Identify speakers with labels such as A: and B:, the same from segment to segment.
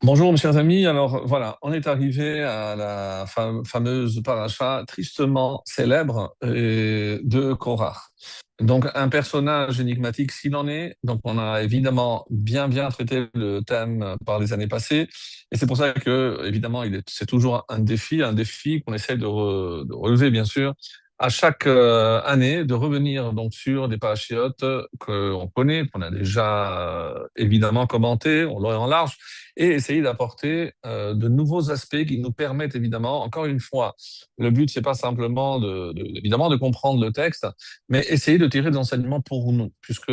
A: Bonjour mes chers amis, alors voilà, on est arrivé à la fameuse paracha tristement célèbre de Korach. Donc un personnage énigmatique s'il en est, donc on a évidemment bien traité le thème par les années passées, et c'est pour ça que évidemment c'est toujours un défi qu'on essaie de relever bien sûr, à chaque année, de revenir donc sur des parachiotes qu'on connaît, qu'on a déjà évidemment commenté, on l'aurait en large, et essayer d'apporter de nouveaux aspects qui nous permettent évidemment, encore une fois, le but c'est pas simplement évidemment de comprendre le texte, mais essayer de tirer des enseignements pour nous, puisque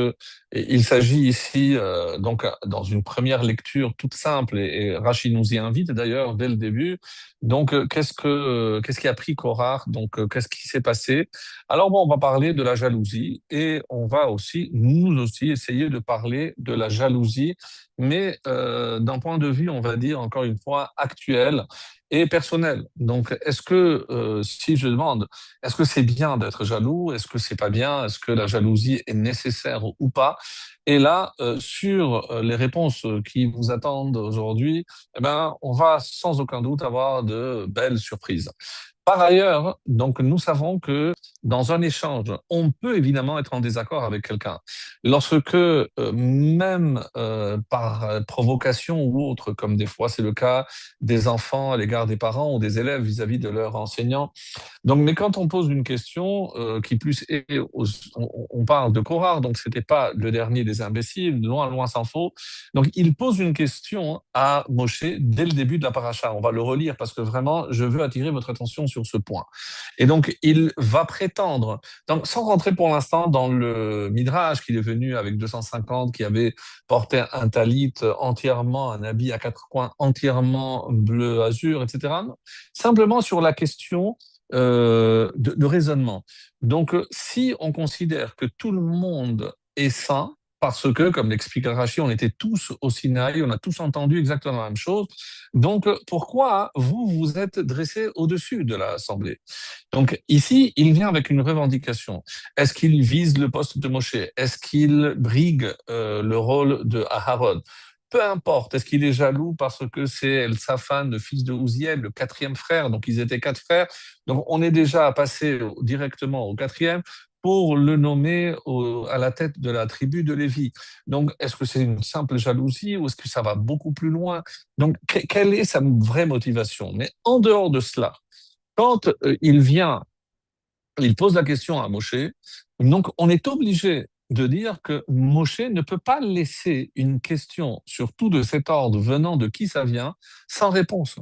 A: il s'agit ici donc dans une première lecture toute simple et Rachid nous y invite d'ailleurs dès le début. Donc qu'est-ce qui a pris Korach, donc qu'est-ce qui s'est passé? Alors bon, on va parler de la jalousie et on va aussi nous aussi essayer de parler de la jalousie, mais d'un point de vue, on va dire, encore une fois, actuel et personnel. Donc, est-ce que, si je demande, est-ce que c'est bien d'être jaloux? Est-ce que c'est pas bien? Est-ce que la jalousie est nécessaire ou pas? Et là, sur les réponses qui vous attendent aujourd'hui, eh ben, on va sans aucun doute avoir de belles surprises. Par ailleurs, donc nous savons que dans un échange, on peut évidemment être en désaccord avec quelqu'un. Lorsque, même par provocation ou autre, comme des fois c'est le cas des enfants à l'égard des parents ou des élèves vis-à-vis de leurs enseignants. Donc, mais quand on pose une question, qui plus est, on parle de Korah, donc c'était pas le dernier des imbéciles, loin s'en faut. Donc, il pose une question à Moshe dès le début de la paracha. On va le relire parce que vraiment, je veux attirer votre attention sur ce point. Et donc, il va prétendre, donc sans rentrer pour l'instant dans le Midrash, qu'il est venu avec 250, qui avait porté un talit entièrement, un habit à quatre coins entièrement bleu azur, etc. Simplement sur la question de raisonnement. Donc, si on considère que tout le monde est saint, parce que, comme l'explique Rachid, on était tous au Sinaï, on a tous entendu exactement la même chose. Donc, pourquoi vous vous êtes dressé au-dessus de l'Assemblée? Donc, ici, il vient avec une revendication. Est-ce qu'il vise le poste de Moshe? Est-ce qu'il brigue le rôle de Aharon? Peu importe, est-ce qu'il est jaloux parce que c'est El Safan, le fils de Ouziel, le quatrième frère, donc ils étaient quatre frères, donc on est déjà passé directement au quatrième pour le nommer à la tête de la tribu de Lévi. Donc est-ce que c'est une simple jalousie ou est-ce que ça va beaucoup plus loin? Donc quelle est sa vraie motivation? Mais en dehors de cela, quand il pose la question à Moshe. Donc, on est obligé de dire que Moshe ne peut pas laisser une question, surtout de cet ordre, venant de qui ça vient, sans réponse.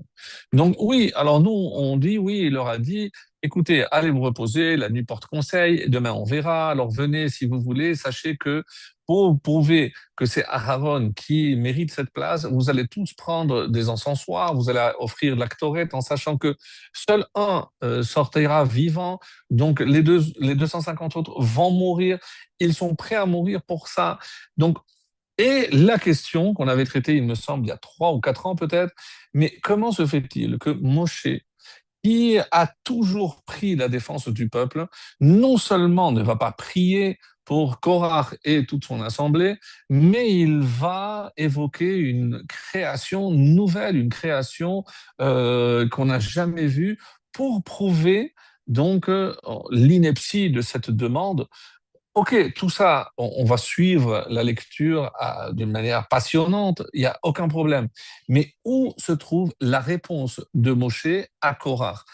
A: Donc, oui, alors nous, on dit, oui, il leur a dit, écoutez, allez vous reposer, la nuit porte conseil, demain on verra, alors venez si vous voulez, sachez que pour prouver que c'est Aaron qui mérite cette place, vous allez tous prendre des encensoirs, vous allez offrir la Ktoret en sachant que seul un sortira vivant, donc les 250 autres vont mourir, ils sont prêts à mourir pour ça. Donc, et la question qu'on avait traitée, il me semble, il y a 3 ou 4 ans peut-être, mais comment se fait-il que Moshe, qui a toujours pris la défense du peuple, non seulement ne va pas prier pour Korach et toute son assemblée, mais il va évoquer une création nouvelle, une création qu'on n'a jamais vue pour prouver donc l'ineptie de cette demande. Ok, tout ça, on va suivre la lecture d'une manière passionnante, il n'y a aucun problème. Mais où se trouve la réponse de Moshe à Korach?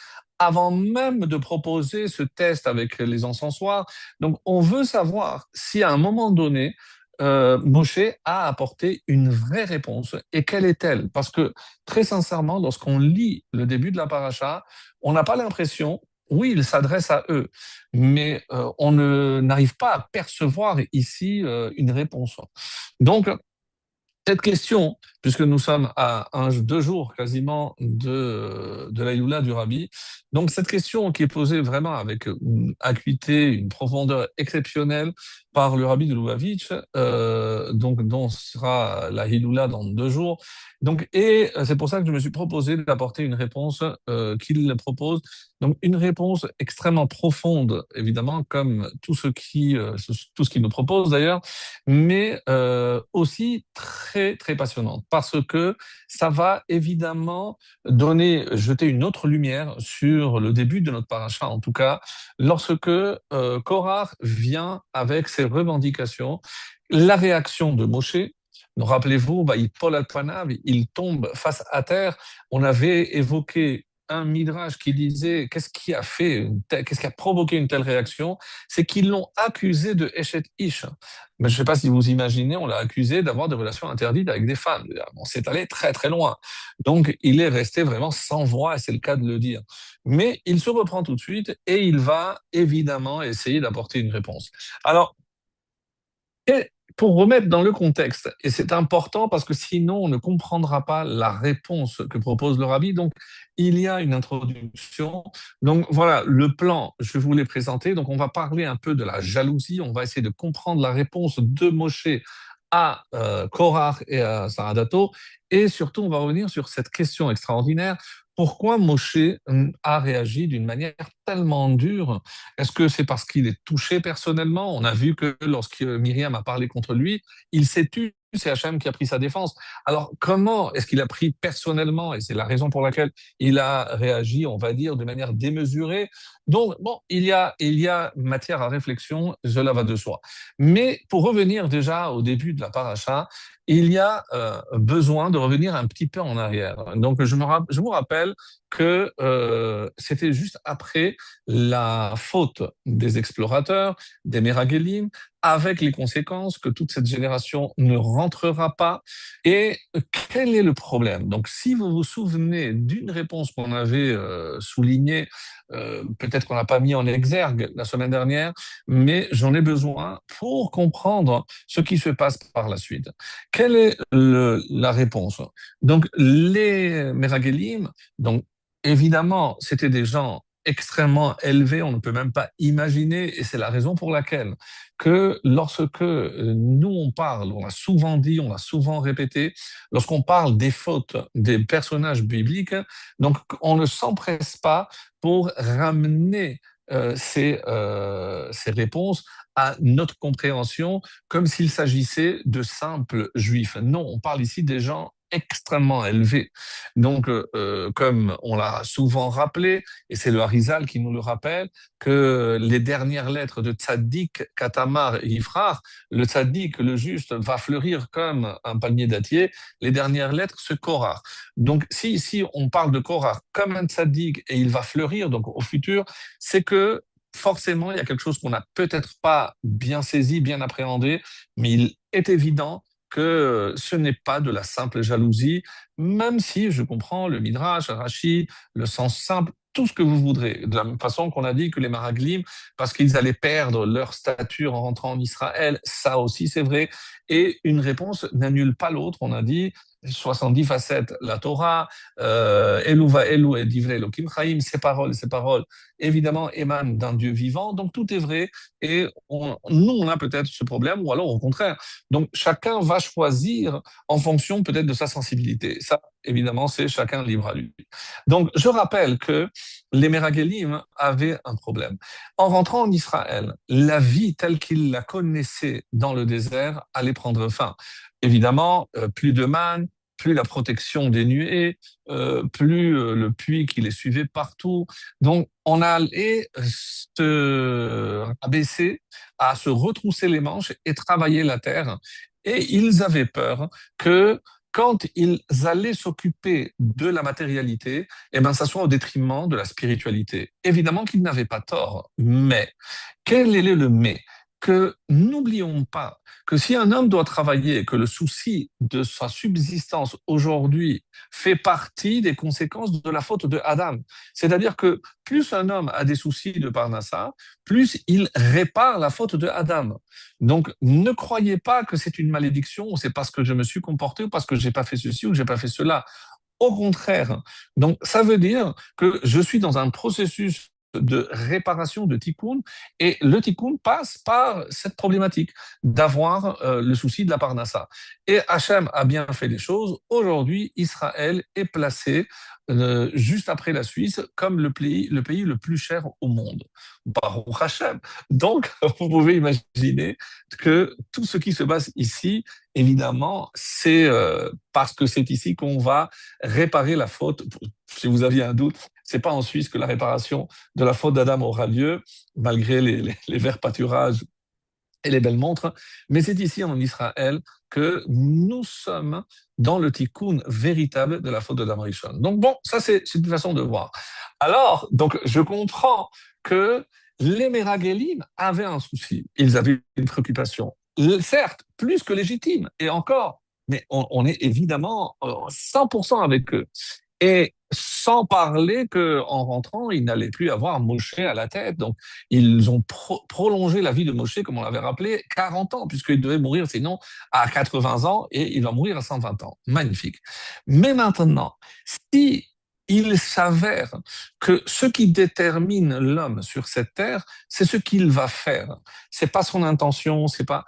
A: Avant même de proposer ce test avec les encensoirs, donc on veut savoir si à un moment donné, Moshe a apporté une vraie réponse. Et quelle est-elle? Parce que très sincèrement, lorsqu'on lit le début de la paracha, on n'a pas l'impression, oui, il s'adresse à eux, mais on n'arrive pas à percevoir ici une réponse. Donc, cette question, puisque nous sommes à 2 jours quasiment de la Youla du Rabbi, donc cette question qui est posée vraiment avec une acuité, une profondeur exceptionnelle, par le rabbi de Lubavitch, donc dont sera la Hiloula dans 2 jours. Donc, et c'est pour ça que je me suis proposé d'apporter une réponse qu'il propose. Donc, une réponse extrêmement profonde, évidemment, comme tout ce qu'il nous propose d'ailleurs, mais aussi très très passionnante, parce que ça va évidemment jeter une autre lumière sur le début de notre paracha, en tout cas, lorsque Korach vient avec ses revendications, la réaction de Moshe. Donc, rappelez-vous, bah, il pole al panav, il tombe face à terre. On avait évoqué un midrash qui disait qu'est-ce qui a provoqué une telle réaction, c'est qu'ils l'ont accusé de Eshet Ish. Mais je ne sais pas si vous imaginez, on l'a accusé d'avoir des relations interdites avec des femmes. On s'est allé très très loin. Donc il est resté vraiment sans voix, et c'est le cas de le dire. Mais il se reprend tout de suite et il va évidemment essayer d'apporter une réponse. Alors, et pour remettre dans le contexte, et c'est important parce que sinon on ne comprendra pas la réponse que propose le rabbi, donc il y a une introduction. Donc voilà, le plan, je vous l'ai présenté, donc on va parler un peu de la jalousie, on va essayer de comprendre la réponse de Moshe à Korach et à Saradato, et surtout on va revenir sur cette question extraordinaire. Pourquoi Moshe a réagi d'une manière tellement dure? Est-ce que c'est parce qu'il est touché personnellement? On a vu que lorsque Myriam a parlé contre lui, il s'est tu. C'est Hachem qui a pris sa défense. Alors, comment est-ce qu'il a pris personnellement, et c'est la raison pour laquelle il a réagi, on va dire, de manière démesurée. Donc, bon, il y a matière à réflexion, cela va de soi. Mais pour revenir déjà au début de la paracha, il y a besoin de revenir un petit peu en arrière. Donc, je vous rappelle que c'était juste après la faute des explorateurs, des Méragelim, avec les conséquences que toute cette génération ne rentrera pas. Et quel est le problème? Donc, si vous vous souvenez d'une réponse qu'on avait soulignée, peut-être qu'on n'a pas mis en exergue la semaine dernière, mais j'en ai besoin pour comprendre ce qui se passe par la suite. Quelle est la réponse? Donc, les Méragelim, donc évidemment, c'était des gens extrêmement élevés, on ne peut même pas imaginer, et c'est la raison pour laquelle que lorsque nous on parle, on l'a souvent dit, on l'a souvent répété, lorsqu'on parle des fautes des personnages bibliques, donc on ne s'empresse pas pour ramener ces réponses à notre compréhension comme s'il s'agissait de simples juifs. Non, on parle ici des gens extrêmement élevés. Donc, comme on l'a souvent rappelé, et c'est le Harizal qui nous le rappelle, que les dernières lettres de Tzaddik, Katamar et Ifrar, le Tzaddik, le juste, va fleurir comme un palmier dattier, les dernières lettres, c'est Korah. Donc, si ici on parle de Korah comme un Tzaddik et il va fleurir, donc au futur, c'est que forcément, il y a quelque chose qu'on n'a peut-être pas bien saisi, bien appréhendé, mais il est évident que ce n'est pas de la simple jalousie, même si je comprends le Midrash, Rashi, le sens simple, tout ce que vous voudrez. De la même façon qu'on a dit que les Maraglim, parce qu'ils allaient perdre leur stature en rentrant en Israël, ça aussi c'est vrai. Et une réponse n'annule pas l'autre. On a dit 70 facettes, la Torah, Elou va Elou et Divrei Elohim Chaim, ces paroles, évidemment, émanent d'un Dieu vivant. Donc tout est vrai. Et nous, on a peut-être ce problème, ou alors au contraire. Donc chacun va choisir en fonction peut-être de sa sensibilité. Ça, évidemment, c'est chacun libre à lui. Donc je rappelle que les Méragelim avaient un problème. En rentrant en Israël, la vie telle qu'ils la connaissaient dans le désert allait prendre fin. Évidemment, plus de manne, plus la protection des nuées, plus le puits qui les suivait partout. Donc, on allait se abaisser, à se retrousser les manches et travailler la terre. Et ils avaient peur que quand ils allaient s'occuper de la matérialité, eh ben, ça soit au détriment de la spiritualité. Évidemment qu'ils n'avaient pas tort, mais quel est le mais? Que n'oublions pas que si un homme doit travailler, que le souci de sa subsistance aujourd'hui fait partie des conséquences de la faute de Adam. C'est-à-dire que plus un homme a des soucis de Parnassa, plus il répare la faute de Adam. Donc ne croyez pas que c'est une malédiction, ou c'est parce que je me suis comporté, ou parce que j'ai pas fait ceci ou que j'ai pas fait cela. Au contraire. Donc ça veut dire que je suis dans un processus de réparation, de tikkun. Et le tikkun passe par cette problématique d'avoir le souci de la parnassa. Et Hachem a bien fait les choses. Aujourd'hui, Israël est placé juste après la Suisse comme le pays le plus cher au monde. Baruch Hachem. Donc, vous pouvez imaginer que tout ce qui se passe ici, évidemment, c'est parce que c'est ici qu'on va réparer la faute. Si vous aviez un doute, c'est pas en Suisse que la réparation de la faute d'Adam aura lieu, malgré les verts pâturages et les belles montres, mais c'est ici en Israël que nous sommes dans le tikkun véritable de la faute d'Adam Rishon. Donc bon, ça c'est une façon de voir. Alors, donc je comprends que les Méragelim avaient un souci, ils avaient une préoccupation, certes, plus que légitime, et encore, mais on est évidemment 100% avec eux. Et sans parler que en rentrant, il n'allait plus avoir Moshe à la tête. Donc, ils ont prolongé la vie de Moshe, comme on l'avait rappelé, 40 ans, puisqu'il devait mourir sinon à 80 ans et il va mourir à 120 ans. Magnifique. Mais maintenant, si il s'avère que ce qui détermine l'homme sur cette terre, c'est ce qu'il va faire. C'est pas son intention, c'est pas.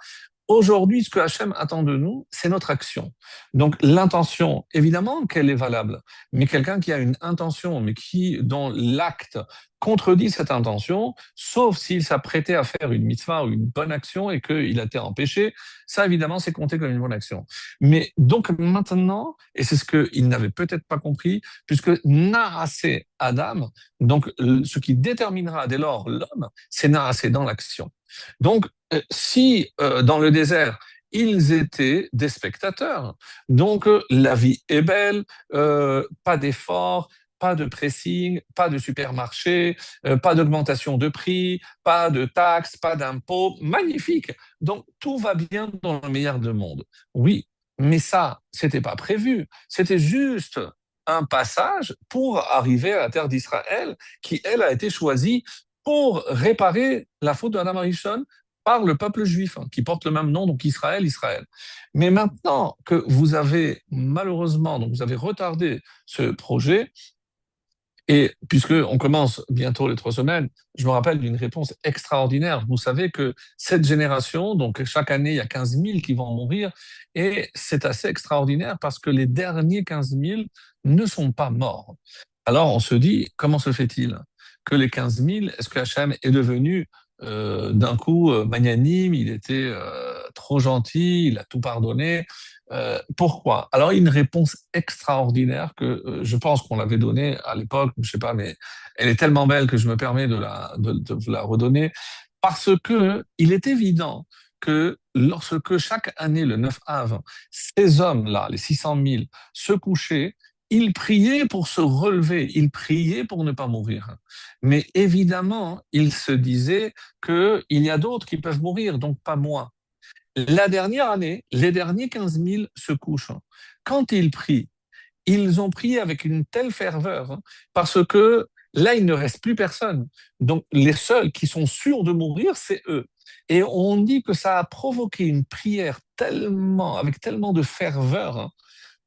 A: Aujourd'hui, ce que Hachem attend de nous, c'est notre action. Donc l'intention, évidemment qu'elle est valable, mais quelqu'un qui a une intention, mais dont l'acte contredit cette intention, sauf s'il s'apprêtait à faire une mitzvah ou une bonne action et qu'il a été empêché, ça évidemment c'est compté comme une bonne action. Mais donc maintenant, et c'est ce qu'il n'avait peut-être pas compris, puisque Naasé Adam, donc ce qui déterminera dès lors l'homme, c'est Naasé dans l'action. Donc si dans le désert, ils étaient des spectateurs. Donc, la vie est belle, pas d'effort, pas de pressing, pas de supermarché, pas d'augmentation de prix, pas de taxes, pas d'impôts. Magnifique. Donc, tout va bien dans le meilleur des mondes. Oui, mais ça, c'était pas prévu. C'était juste un passage pour arriver à la terre d'Israël, qui, elle, a été choisie pour réparer la faute de Adam Arishon par le peuple juif, hein, qui porte le même nom, donc Israël, Israël. Mais maintenant que vous avez malheureusement, donc vous avez retardé ce projet, et puisque on commence bientôt les 3 semaines, je me rappelle d'une réponse extraordinaire. Vous savez que cette génération, donc chaque année, il y a 15 000 qui vont mourir, et c'est assez extraordinaire parce que les derniers 15 000 ne sont pas morts. Alors on se dit, comment se fait-il que les 15 000, est-ce que Hachem est devenu d'un coup magnanime, il était trop gentil, il a tout pardonné. Pourquoi? Alors, il y a une réponse extraordinaire que je pense qu'on l'avait donnée à l'époque, je sais pas, mais elle est tellement belle que je me permets de vous la redonner, parce que il est évident que lorsque chaque année, le 9 Av, ces hommes-là, les 600 000, se couchaient, ils priaient pour se relever, ils priaient pour ne pas mourir. Mais évidemment, ils se disaient qu'il y a d'autres qui peuvent mourir, donc pas moi. La dernière année, les derniers 15 000 se couchent. Quand ils prient, ils ont prié avec une telle ferveur, parce que là, il ne reste plus personne. Donc, les seuls qui sont sûrs de mourir, c'est eux. Et on dit que ça a provoqué une prière tellement, avec tellement de ferveur,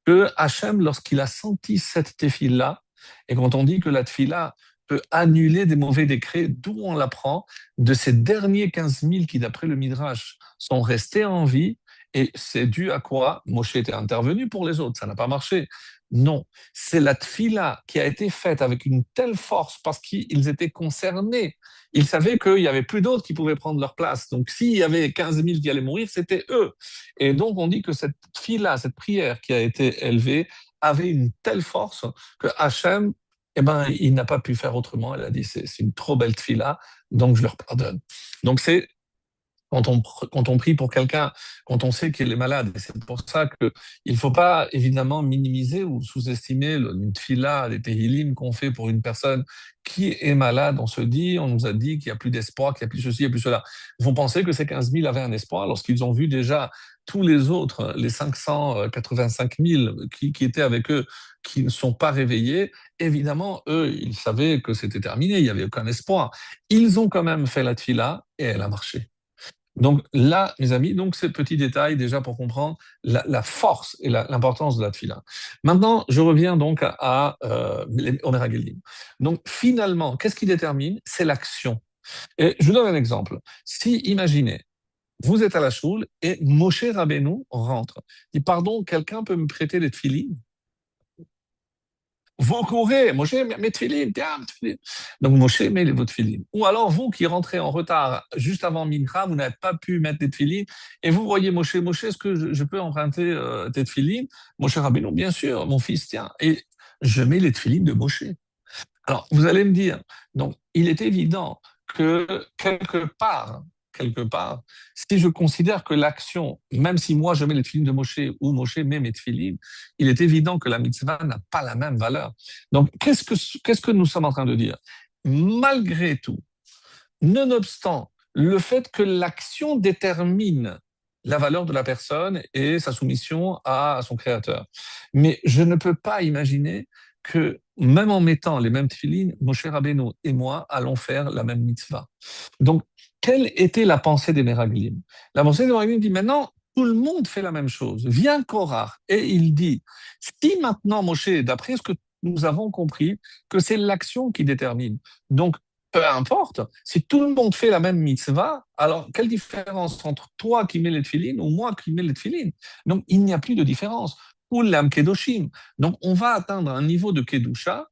A: que Hachem, lorsqu'il a senti cette tefila, et quand on dit que la tefila peut annuler des mauvais décrets, d'où on l'apprend, de ces derniers 15 000 qui, d'après le Midrash, sont restés en vie, et c'est dû à quoi? Moshe était intervenu pour les autres, ça n'a pas marché. Non, c'est la tefila qui a été faite avec une telle force parce qu'ils étaient concernés. Ils savaient qu'il n'y avait plus d'autres qui pouvaient prendre leur place. Donc, s'il y avait 15 000 qui allaient mourir, c'était eux. Et donc, on dit que cette fille-là, cette prière qui a été élevée, avait une telle force que Hachem, eh ben, il n'a pas pu faire autrement. Elle a dit, c'est une trop belle fille-là, donc je leur pardonne. Donc, c'est quand on prie pour quelqu'un, quand on sait qu'il est malade. Et c'est pour ça qu'il ne faut pas évidemment minimiser ou sous-estimer une tfila, les tehillim qu'on fait pour une personne qui est malade. On se dit, on nous a dit qu'il n'y a plus d'espoir, qu'il n'y a plus ceci, il n'y a plus cela. Ils vont penser que ces 15 000 avaient un espoir lorsqu'ils ont vu déjà tous les autres, les 585 000 qui étaient avec eux, qui ne sont pas réveillés. Évidemment, eux, ils savaient que c'était terminé, il n'y avait aucun espoir. Ils ont quand même fait la tfila et elle a marché. Donc là, mes amis, donc ces petits détails déjà pour comprendre la force et l'importance de la tefila. Maintenant, je reviens donc au Meragelim. Donc finalement, qu'est-ce qui détermine? C'est l'action. Et je vous donne un exemple. Si, imaginez, vous êtes à la choule et Moshe Rabbeinu rentre. Il dit, pardon, quelqu'un peut me prêter les tefilines? Vous courez, Moshe, mes tefilines, tiens, mes tefilines. Donc Moshe met vos tefilines. Ou alors vous qui rentrez en retard juste avant Mincha, vous n'avez pas pu mettre des tefilines, et vous voyez Moshe, est-ce que je peux emprunter tes tefilines? Moshe Rabbeinu, bien sûr, mon fils, tiens. Et je mets les tefilines de Moshe. Alors, vous allez me dire, donc, il est évident que quelque part, si je considère que l'action, même si moi je mets les tefilines de Moshe ou Moshe met mes tefilines, il est évident que la mitzvah n'a pas la même valeur. Donc, qu'est-ce que nous sommes en train de dire? Malgré tout, nonobstant le fait que l'action détermine la valeur de la personne et sa soumission à son créateur. Mais je ne peux pas imaginer que même en mettant les mêmes tefilines, Moshe Rabbeinu et moi allons faire la même mitzvah. Donc, quelle était la pensée des Meraglim? La pensée des Meraglim dit maintenant, tout le monde fait la même chose. Vient Korah et il dit, si maintenant Moshe, d'après ce que nous avons compris, que c'est l'action qui détermine. Donc, peu importe, si tout le monde fait la même mitzvah, alors quelle différence entre toi qui mets les tefilines ou moi qui mets les tefilines? Donc, il n'y a plus de différence. Ulam kedoshim. Donc, on va atteindre un niveau de kedusha,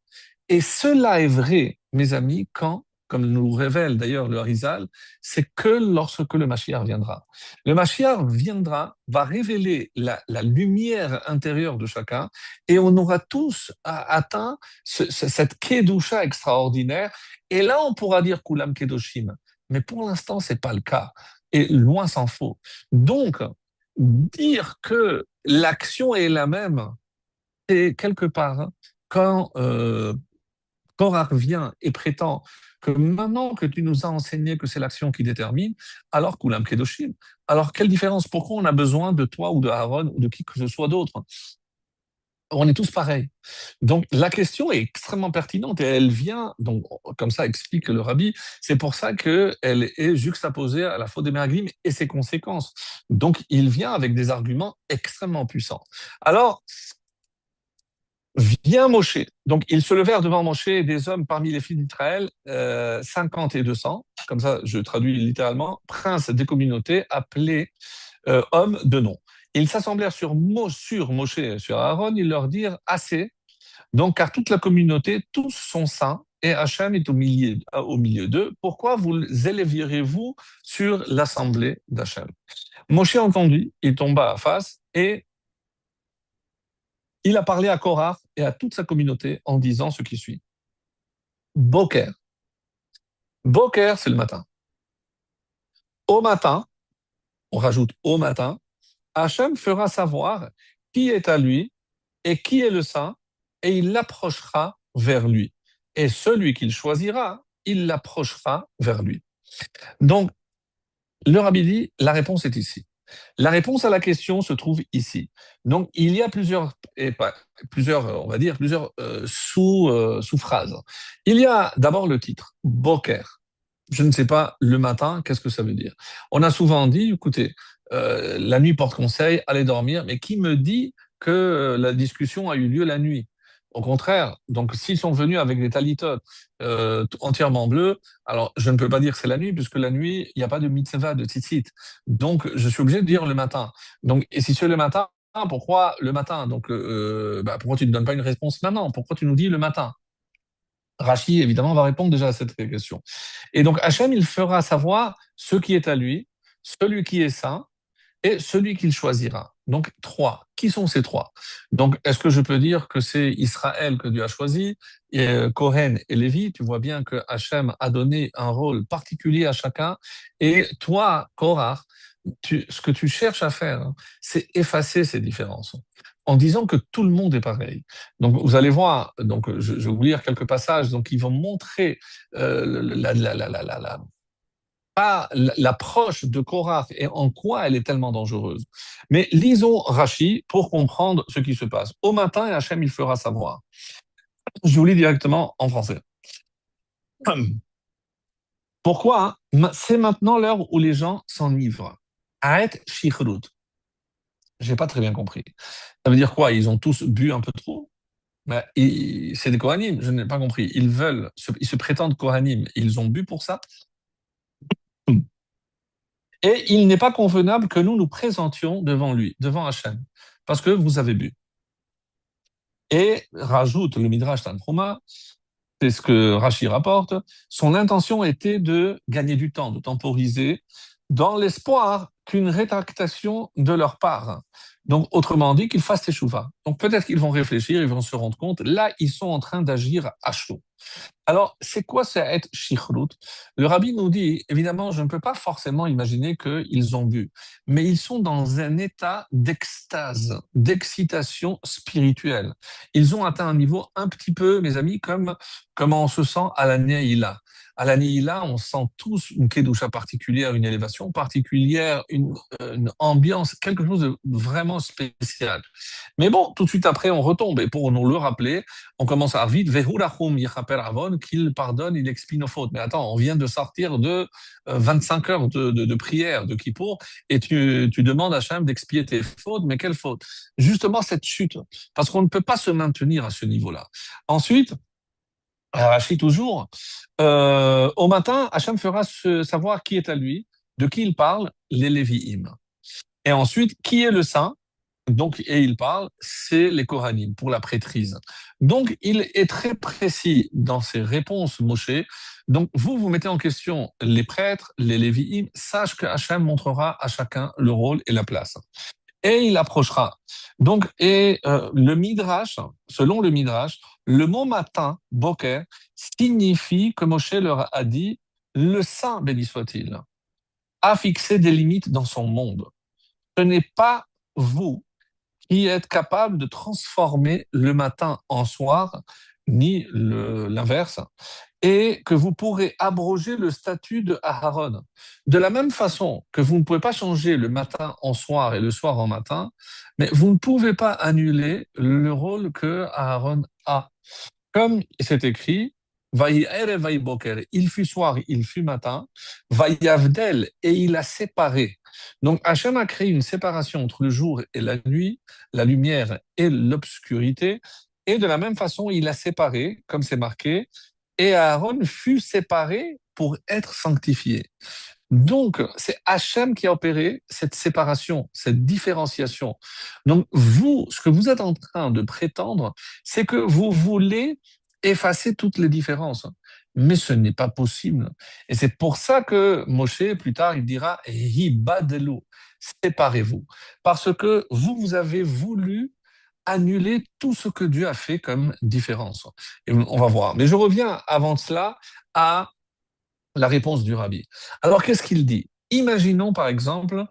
A: et cela est vrai, mes amis, quand, comme nous révèle d'ailleurs le Harizal, c'est que lorsque le Mashiach viendra. Le Mashiach viendra, va révéler la lumière intérieure de chacun, et on aura tous atteint cette kedusha extraordinaire, et là on pourra dire Kulam Kedoshim. Mais pour l'instant, c'est pas le cas, et loin s'en faut. Donc, dire que l'action est la même, c'est quelque part, hein, quand Korach vient et prétend que maintenant que tu nous as enseigné que c'est l'action qui détermine, alors Kulam Kedoshim, alors quelle différence? Pourquoi on a besoin de toi ou de Aaron ou de qui que ce soit d'autre? On est tous pareils. Donc la question est extrêmement pertinente et elle vient, donc comme ça explique le rabbi, c'est pour ça qu'elle est juxtaposée à la faute des Meraglim et ses conséquences. Donc il vient avec des arguments extrêmement puissants. Alors, vient Moshe. Donc, ils se levèrent devant Moshe des hommes parmi les fils d'Israël, 50 et 200, comme ça je traduis littéralement, princes des communautés appelés hommes de nom. Ils s'assemblèrent sur Moshe et sur Aaron, ils leur dirent assez, donc car toute la communauté, tous sont saints, et Hachem est au milieu d'eux. Pourquoi vous élèverez-vous sur l'assemblée d'Hachem? Moshe entendit, il tomba à face, et il a parlé à Korah et à toute sa communauté en disant ce qui suit. Boker. Boker, c'est le matin. Au matin, on rajoute au matin, Hachem fera savoir qui est à lui et qui est le saint, et il l'approchera vers lui. Et celui qu'il choisira, il l'approchera vers lui. Donc, le rabbi dit, la réponse est ici. La réponse à la question se trouve ici. Donc, il y a on va dire, plusieurs sous-phrases. Il y a d'abord le titre, Boker. Je ne sais pas, le matin, qu'est-ce que ça veut dire? On a souvent dit, écoutez, la nuit porte conseil, allez dormir, mais qui me dit que la discussion a eu lieu la nuit? Au contraire, donc s'ils sont venus avec des talitotes entièrement bleus, alors je ne peux pas dire que c'est la nuit, puisque la nuit, il n'y a pas de mitzvah, de tzitzit. Donc je suis obligé de dire le matin. Donc, et si c'est le matin, pourquoi le matin? Donc, pourquoi tu ne donnes pas une réponse maintenant? Pourquoi tu nous dis le matin? Rachi, évidemment, va répondre déjà à cette question. Et donc, Hachem, il fera savoir ce qui est à lui, celui qui est saint, et celui qu'il choisira. Donc, trois. Qui sont ces trois? Donc, est-ce que je peux dire que c'est Israël que Dieu a choisi, et Kohen et Lévi? Tu vois bien que Hachem a donné un rôle particulier à chacun. Et toi, Korah, ce que tu cherches à faire, hein, c'est effacer ces différences en disant que tout le monde est pareil. Donc, vous allez voir, donc, je vais vous lire quelques passages donc, qui vont montrer pas l'approche de Korach et en quoi elle est tellement dangereuse. Mais lisons Rachi pour comprendre ce qui se passe. Au matin, Hachem, il fera savoir. Je vous lis directement en français. Pourquoi? C'est maintenant l'heure où les gens s'enivrent. Aet shichrut. J'ai pas très bien compris. Ça veut dire quoi? Ils ont tous bu un peu trop? Ben, c'est des Kohanim, je n'ai pas compris. Ils se prétendent Kohanim. Ils ont bu pour ça? Et il n'est pas convenable que nous nous présentions devant lui, devant Hachem, parce que vous avez bu. Et rajoute le Midrash Tanhuma, c'est ce que Rashi rapporte, son intention était de gagner du temps, de temporiser, dans l'espoir qu'une rétractation de leur part. Donc, autrement dit, qu'ils fassent échouva. Donc, peut-être qu'ils vont réfléchir, ils vont se rendre compte. Là, ils sont en train d'agir à chaud. Alors, c'est quoi ce être shichrut? Le rabbi nous dit, évidemment, je ne peux pas forcément imaginer qu'ils ont bu, mais ils sont dans un état d'extase, d'excitation spirituelle. Ils ont atteint un niveau un petit peu, mes amis, comme on se sent à la Neila. À la Neila, on sent tous une kedusha particulière, une élévation particulière, une ambiance, quelque chose de vraiment spécial. Mais bon, tout de suite après, on retombe. Et pour nous le rappeler, on commence à vite, Vehurachum yichaper avon, qu'il pardonne, il expie nos fautes. Mais attends, on vient de sortir de 25 heures de prière, de Kippour, et tu demandes à Hachem d'expier tes fautes, mais quelles fautes? Justement, cette chute, parce qu'on ne peut pas se maintenir à ce niveau-là. Ensuite, Rachid toujours, au matin, Hachem fera savoir qui est à lui, de qui il parle, les Lévi'im. Et ensuite, qui est le saint? Donc, et il parle, c'est les Kohanim pour la prêtrise. Donc, il est très précis dans ses réponses, Moshe. Donc, vous mettez en question les prêtres, les Lévi'im, sache que Hachem montrera à chacun le rôle et la place. Et il approchera. Donc, le Midrash, selon le Midrash, le mot matin, Boker, signifie que Moshe leur a dit, le saint, béni soit-il, a fixé des limites dans son monde. Ce n'est pas vous qui êtes capable de transformer le matin en soir, ni l'inverse, et que vous pourrez abroger le statut de Aharon. De la même façon que vous ne pouvez pas changer le matin en soir et le soir en matin, mais vous ne pouvez pas annuler le rôle que Aharon a. Comme c'est écrit, Vaï ere vaï boker, il fut soir, il fut matin, Vaï avdel, et il a séparé. Donc Hachem a créé une séparation entre le jour et la nuit, la lumière et l'obscurité, et de la même façon, il a séparé, comme c'est marqué, et Aaron fut séparé pour être sanctifié. Donc, c'est Hachem qui a opéré cette séparation, cette différenciation. Donc, vous, ce que vous êtes en train de prétendre, c'est que vous voulez effacer toutes les différences. Mais ce n'est pas possible. Et c'est pour ça que Moshe, plus tard, il dira, Hibadelu, séparez-vous. Parce que vous avez voulu annuler tout ce que Dieu a fait comme différence. Et on va voir. Mais je reviens avant cela à la réponse du rabbi. Alors, qu'est-ce qu'il dit? Imaginons par exemple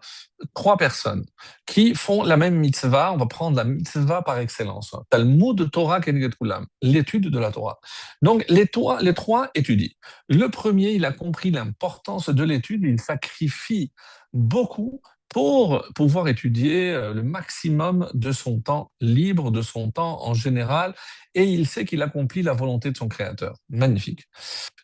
A: trois personnes qui font la même mitzvah. On va prendre la mitzvah par excellence. Talmud Torah Keneged Kulam, l'étude de la Torah. Donc les trois étudient. Le premier, il a compris l'importance de l'étude. Il sacrifie beaucoup pour pouvoir étudier le maximum de son temps libre, de son temps en général, et il sait qu'il accomplit la volonté de son Créateur. Magnifique.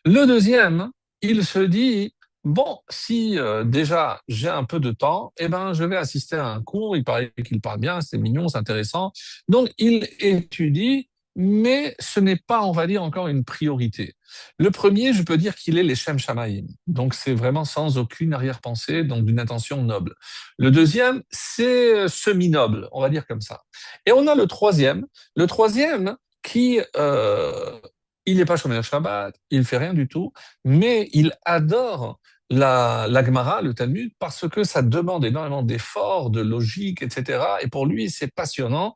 A: Le deuxième, il se dit, bon, si déjà j'ai un peu de temps, eh ben, je vais assister à un cours, il paraît qu'il parle bien, c'est mignon, c'est intéressant. Donc, il étudie, mais ce n'est pas, on va dire, encore une priorité. Le premier, je peux dire qu'il est les Shem Shamaïm. Donc, c'est vraiment sans aucune arrière-pensée, donc d'une intention noble. Le deuxième, c'est semi-noble, on va dire comme ça. Et on a le troisième qui il n'est pas Shomer Shabbat, il ne fait rien du tout, mais il adore la Gemara, le Talmud, parce que ça demande énormément d'efforts, de logique, etc. Et pour lui, c'est passionnant.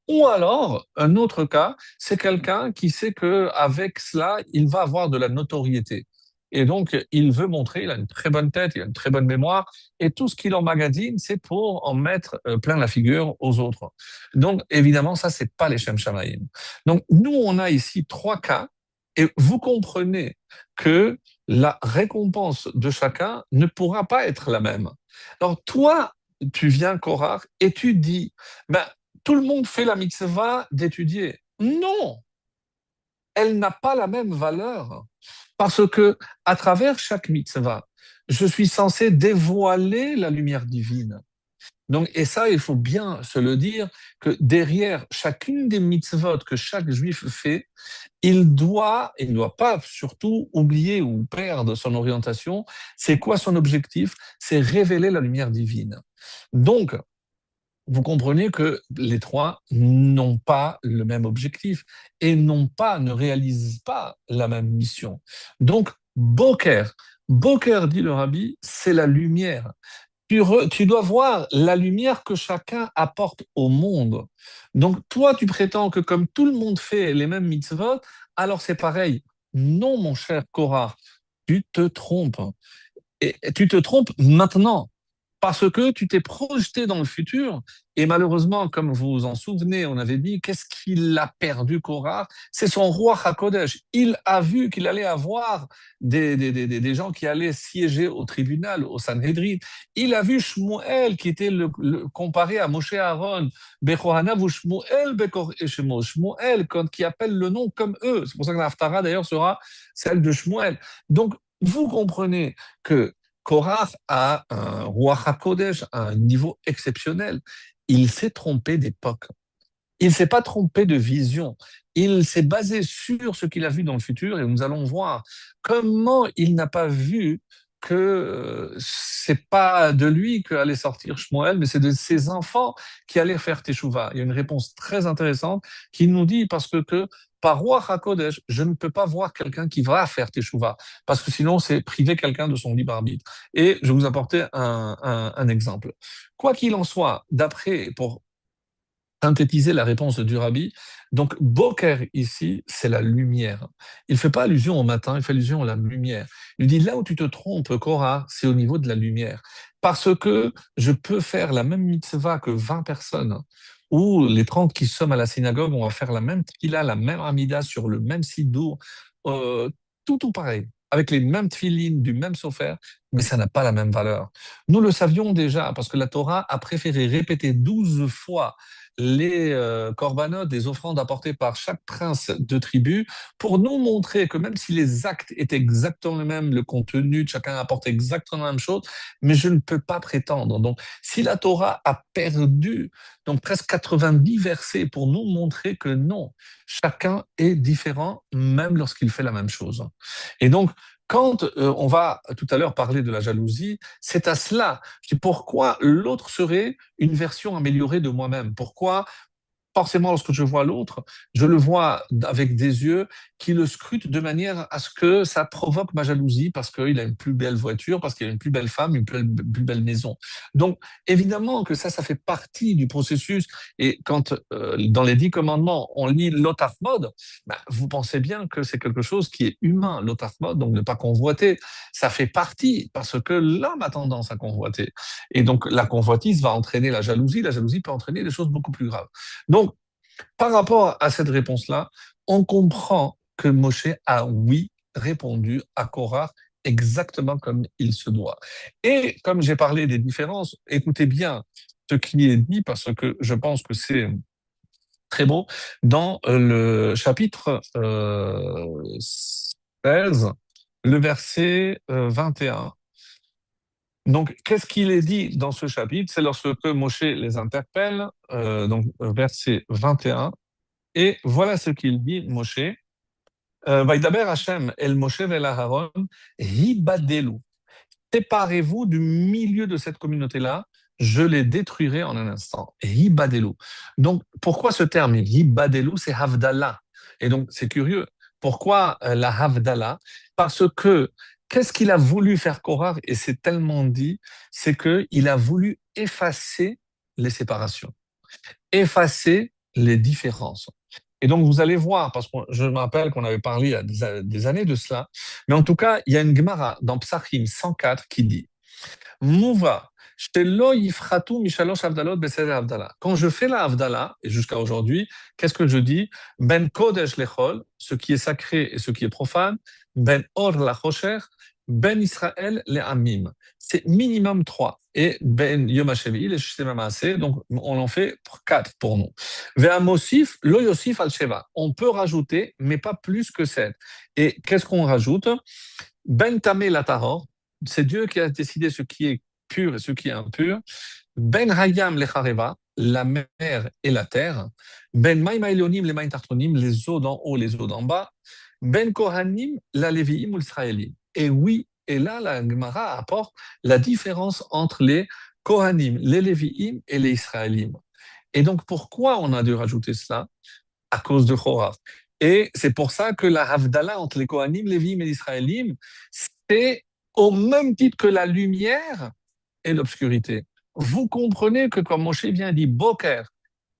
A: Ou alors, un autre cas, c'est quelqu'un qui sait que avec cela, il va avoir de la notoriété. Et donc, il veut montrer, il a une très bonne tête, il a une très bonne mémoire, et tout ce qu'il emmagasine, c'est pour en mettre plein la figure aux autres. Donc, évidemment, ça, c'est pas les Shem Shamaïm. Donc, nous, on a ici trois cas, et vous comprenez que la récompense de chacun ne pourra pas être la même. Alors, toi, tu viens, Korach, et tu dis, ben, tout le monde fait la mitzvah d'étudier. Non, elle n'a pas la même valeur. Parce que à travers chaque mitzvah, je suis censé dévoiler la lumière divine. Donc, et ça, il faut bien se le dire, que derrière chacune des mitzvot que chaque juif fait, il ne doit pas surtout oublier ou perdre son orientation. C'est quoi son objectif? C'est révéler la lumière divine. Donc, vous comprenez que les trois n'ont pas le même objectif et ne réalisent pas la même mission. Donc, Boker, Boker, dit le rabbi, c'est la lumière. Tu dois voir la lumière que chacun apporte au monde. Donc, toi, tu prétends que comme tout le monde fait les mêmes mitzvot, alors c'est pareil. Non, mon cher Korah, tu te trompes. Et tu te trompes maintenant parce que tu t'es projeté dans le futur. Et malheureusement, comme vous vous en souvenez, on avait dit, qu'est-ce qu'il a perdu, Korah? C'est son roi HaKodesh. Il a vu qu'il allait avoir des gens qui allaient siéger au tribunal, au Sanhedrin. Il a vu Shmuel, qui était comparé à Moshe Aaron. Bechohanav ou Shmuel, Bekor Eshemo. Shmuel, qui appelle le nom comme eux. C'est pour ça que la Haftara, d'ailleurs, sera celle de Shmuel. Donc, vous comprenez que Korach a un roi HaKodesh à un niveau exceptionnel. Il s'est trompé d'époque. Il ne s'est pas trompé de vision. Il s'est basé sur ce qu'il a vu dans le futur et nous allons voir comment il n'a pas vu que c'est pas de lui qu'allait sortir Shmuel, mais c'est de ses enfants qui allaient faire Teshuvah. Il y a une réponse très intéressante qui nous dit parce que par roi HaKodesh, je ne peux pas voir quelqu'un qui va faire Teshuvah, parce que sinon c'est priver quelqu'un de son libre arbitre. Et je vais vous apporter un exemple. Quoi qu'il en soit, pour synthétiser la réponse du rabbi. Donc, Boker ici, c'est la lumière. Il ne fait pas allusion au matin, il fait allusion à la lumière. Il dit là où tu te trompes, Korah, c'est au niveau de la lumière. Parce que je peux faire la même mitzvah que 20 personnes, ou les 30 qui sommes à la synagogue, on va faire la même tefila, la même amida sur le même siddur, euh, tout pareil, avec les mêmes tefilines, du même sofer, mais ça n'a pas la même valeur. Nous le savions déjà, parce que la Torah a préféré répéter 12 fois les corbanotes, des offrandes apportées par chaque prince de tribu, pour nous montrer que même si les actes étaient exactement les mêmes, le contenu de chacun apporte exactement la même chose, mais je ne peux pas prétendre. Donc, si la Torah a perdu donc presque 90 versets pour nous montrer que non, chacun est différent, même lorsqu'il fait la même chose. Et donc, quand on va tout à l'heure parler de la jalousie, c'est à cela. Je dis pourquoi l'autre serait une version améliorée de moi-même? Pourquoi forcément, lorsque je vois l'autre, je le vois avec des yeux qui le scrutent de manière à ce que ça provoque ma jalousie parce qu'il a une plus belle voiture, parce qu'il a une plus belle femme, une plus belle maison. Donc, évidemment que ça fait partie du processus. Et quand, dans les 10 commandements, on lit l'otafmod, ben, vous pensez bien que c'est quelque chose qui est humain, l'otafmod, donc ne pas convoiter. Ça fait partie parce que l'homme a tendance à convoiter. Et donc, la convoitise va entraîner la jalousie peut entraîner des choses beaucoup plus graves. Donc, par rapport à cette réponse-là, on comprend que Moshe a oui répondu à Korah exactement comme il se doit. Et comme j'ai parlé des différences, écoutez bien ce qui est dit parce que je pense que c'est très beau dans le chapitre 16, le verset 21. Donc, qu'est-ce qu'il est dit dans ce chapitre? C'est lorsque Moshe les interpelle, donc verset 21. Et voilà ce qu'il dit, Moshe. Vaidaber Hashem el Moshe vel Aharon, hibadelu. Séparez-vous du milieu de cette communauté-là, je les détruirai en un instant. Hibadelu. Donc, pourquoi ce terme Hibadelu? C'est Havdalah. Et donc, c'est curieux. Pourquoi la Havdalah? Parce que qu'est-ce qu'il a voulu faire Korah? Et c'est tellement dit, c'est qu'il a voulu effacer les séparations, effacer les différences. Et donc, vous allez voir, parce que je me rappelle qu'on avait parlé il y a des années de cela, mais en tout cas, il y a une Gemara dans Psachim 104 qui dit Mouva, shelo yifratu mishalosh avdalot beseder avdala. Quand je fais la avdala, et jusqu'à aujourd'hui, qu'est-ce que je dis? Ben kodesh lechol, ce qui est sacré et ce qui est profane, ben or la chosher, Ben Israël, les Amim. C'est minimum 3. Et Ben Yom HaShevi, les Shem HaMaaseh, donc on en fait 4 pour nous. Ve'amosif, lo yosif al Sheva. On peut rajouter, mais pas plus que 7. Et qu'est-ce qu'on rajoute? Ben Tameh la Tahor, c'est Dieu qui a décidé ce qui est pur et ce qui est impur. Ben Hayam le Chareva, la mer et la terre. Ben Maïm Elyonim le Maïm Tartonim, les eaux d'en haut, les eaux d'en bas. Ben Kohanim la Léviim ou l'Israélim. Et oui, et là, la Gemara apporte la différence entre les Kohanim, les Léviim et les Israélim. Et donc, pourquoi on a dû rajouter cela? À cause de Korach. Et c'est pour ça que la Havdalah entre les Kohanim, Lévi'im et les Israélim, c'est au même titre que la lumière et l'obscurité. Vous comprenez que quand Moshe vient dit Boker,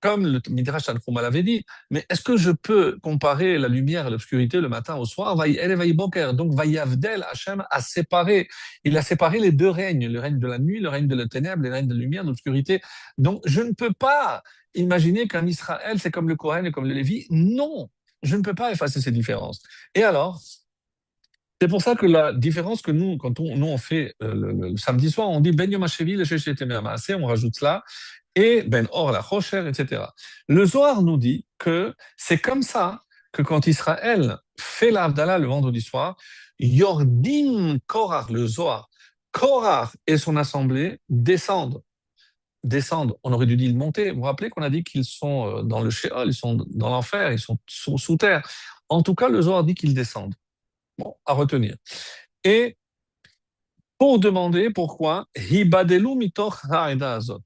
A: comme le Midrash Tanchuma l'avait dit, mais est-ce que je peux comparer la lumière et l'obscurité le matin au soir? Boker. Donc Vayavdel, Hachem a séparé. Il a séparé les deux règnes, le règne de la nuit, le règne de la ténèbre, le règne de la lumière, de l'obscurité. Donc je ne peux pas imaginer qu'un Israël, c'est comme le Kohen et comme le Lévi. Non, je ne peux pas effacer ces différences. Et alors, c'est pour ça que la différence que nous, quand on fait le samedi soir, on dit Ben Yom HaShevi, le Shechet Maaseh, on rajoute cela, et Ben Or la Rocher, etc. Le Zohar nous dit que c'est comme ça que quand Israël fait l'Avdallah le vendredi soir, Yordim Korach, le Zohar, Korach et son assemblée descendent. On aurait dû dire monter. Vous vous rappelez qu'on a dit qu'ils sont dans le Sheol, ils sont dans l'enfer, ils sont sous terre. En tout cas, le Zohar dit qu'ils descendent. Bon, à retenir. Et pour demander pourquoi, Hibadelu mitoch ha'eda azot,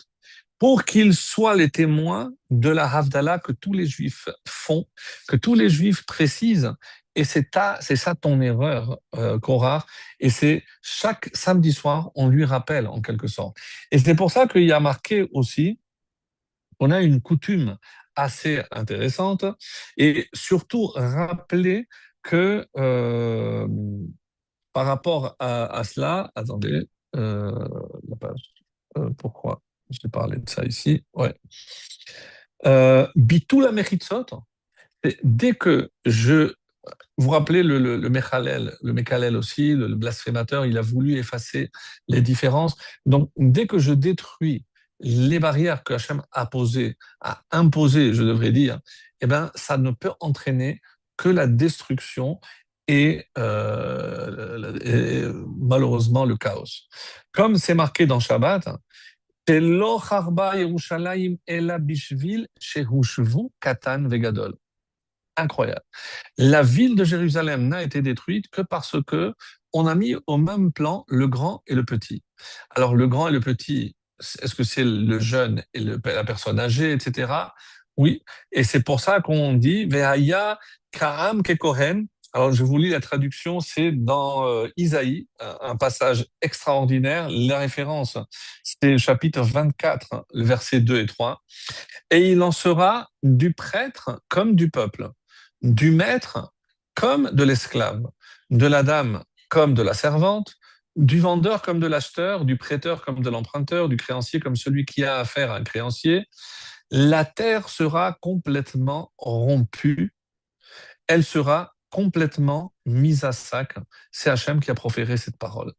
A: pour qu'ils soient les témoins de la Havdalah que tous les Juifs font, que tous les Juifs précisent. Et c'est ça ton erreur, Korah. Et c'est chaque samedi soir, on lui rappelle en quelque sorte. Et c'est pour ça qu'il y a marqué aussi qu'on a une coutume assez intéressante et surtout rappeler que par rapport à cela, attendez, la page, pourquoi j'ai parlé de ça ici? Ouais. Bitou la mechitzot, dès que je. Vous vous rappelez le Mechalel, le Mekalel aussi, le blasphémateur, il a voulu effacer les différences. Donc, dès que je détruis les barrières que Hachem a imposées, je devrais dire, eh ben, ça ne peut entraîner que la destruction et malheureusement le chaos. Comme c'est marqué dans Shabbat, Telo charba Yerushalayim ela bishvil shehushvu katan vegadol. Incroyable. La ville de Jérusalem n'a été détruite que parce que on a mis au même plan le grand et le petit. Alors le grand et le petit, est-ce que c'est le jeune et la personne âgée, etc. Oui. Et c'est pour ça qu'on dit Ve'aya Kaam Kekohen. Alors je vous lis la traduction, c'est dans Isaïe, un passage extraordinaire. La référence, c'est chapitre 24, le verset 2 et 3. Et il en sera du prêtre comme du peuple, du maître comme de l'esclave, de la dame comme de la servante, du vendeur comme de l'acheteur, du prêteur comme de l'emprunteur, du créancier comme celui qui a affaire à un créancier. La terre sera complètement rompue, elle sera complètement mise à sac. C'est Hachem qui a proféré cette parole.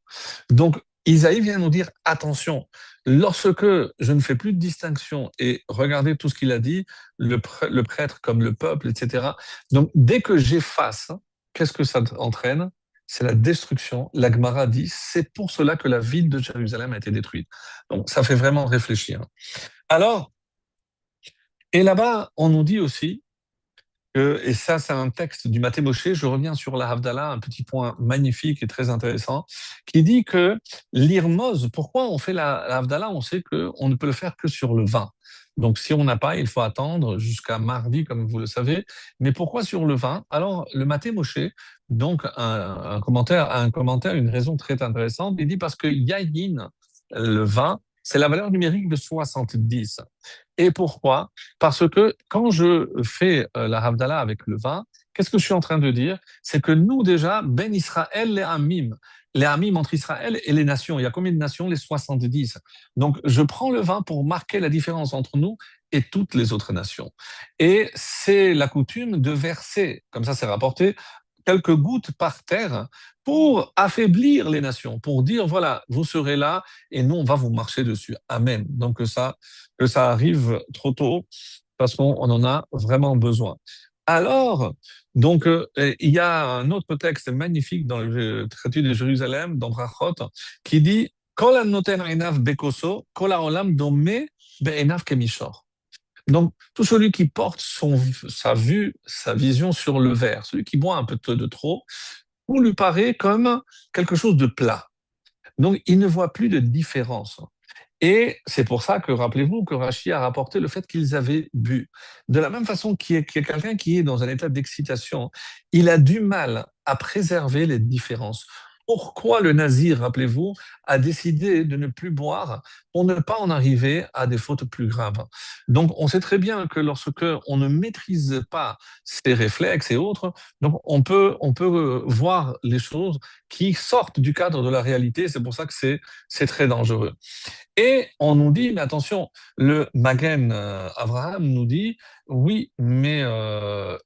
A: Donc, Isaïe vient nous dire, attention, lorsque je ne fais plus de distinction, et regardez tout ce qu'il a dit, le prêtre comme le peuple, etc. Donc, dès que j'efface, qu'est-ce que ça entraîne? C'est la destruction. La Gemara dit, c'est pour cela que la ville de Jérusalem a été détruite. Donc, ça fait vraiment réfléchir. Alors, et là-bas, on nous dit aussi, et ça, c'est un texte du Maté Moshe. Je reviens sur la Havdalah, un petit point magnifique et très intéressant, qui dit que l'irmoz, pourquoi on fait la Havdalah? On sait qu'on ne peut le faire que sur le vin. Donc, si on n'a pas, il faut attendre jusqu'à mardi, comme vous le savez. Mais pourquoi sur le vin? Alors, le Maté Moshe, donc un commentaire, une raison très intéressante. Il dit parce que yayin, le vin, c'est la valeur numérique de 70. Et pourquoi? Parce que quand je fais la Havdalah avec le vin, qu'est-ce que je suis en train de dire? C'est que nous déjà, Ben Israël, les Hamim entre Israël et les nations. Il y a combien de nations? Les 70. Donc je prends le vin pour marquer la différence entre nous et toutes les autres nations. Et c'est la coutume de verser, comme ça c'est rapporté, quelques gouttes par terre pour affaiblir les nations, pour dire, voilà, vous serez là et nous, on va vous marcher dessus. Amen. Donc que ça arrive trop tôt parce qu'on en a vraiment besoin. Alors, donc, il y a un autre texte magnifique dans le traité de Jérusalem, dans Brachot, qui dit Kol hanoten einav bekoso, kol haolam domé be'einav kemishor. Donc, tout celui qui porte sa vue, sa vision sur le verre, celui qui boit un peu de trop, tout lui paraît comme quelque chose de plat. Donc, il ne voit plus de différence. Et c'est pour ça que, rappelez-vous, que Rachi a rapporté le fait qu'ils avaient bu. De la même façon qu'il y a quelqu'un qui est dans un état d'excitation, il a du mal à préserver les différences. Pourquoi le nazir, rappelez-vous, a décidé de ne plus boire pour ne pas en arriver à des fautes plus graves. Donc, on sait très bien que lorsque on ne maîtrise pas ses réflexes et autres, donc on peut voir les choses qui sortent du cadre de la réalité. C'est pour ça que c'est très dangereux. Et on nous dit, mais attention, le Magen Abraham nous dit, oui, mais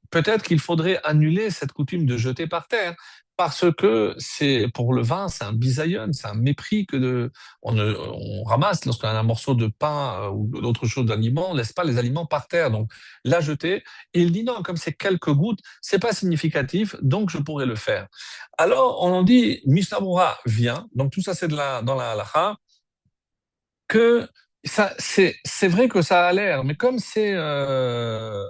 A: peut-être qu'il faudrait annuler cette coutume de jeter par terre, parce que c'est pour le vin, c'est un bisaïon, c'est un mépris on ramasse lorsqu'on a un morceau de pain ou d'autre chose d'aliment, on laisse pas les aliments par terre, donc la jeter. Et il dit non, comme c'est quelques gouttes, c'est pas significatif, donc je pourrais le faire. Alors on en dit, Mishnah Berurah vient, donc tout ça c'est dans la halakha, que c'est vrai que ça a l'air, mais comme c'est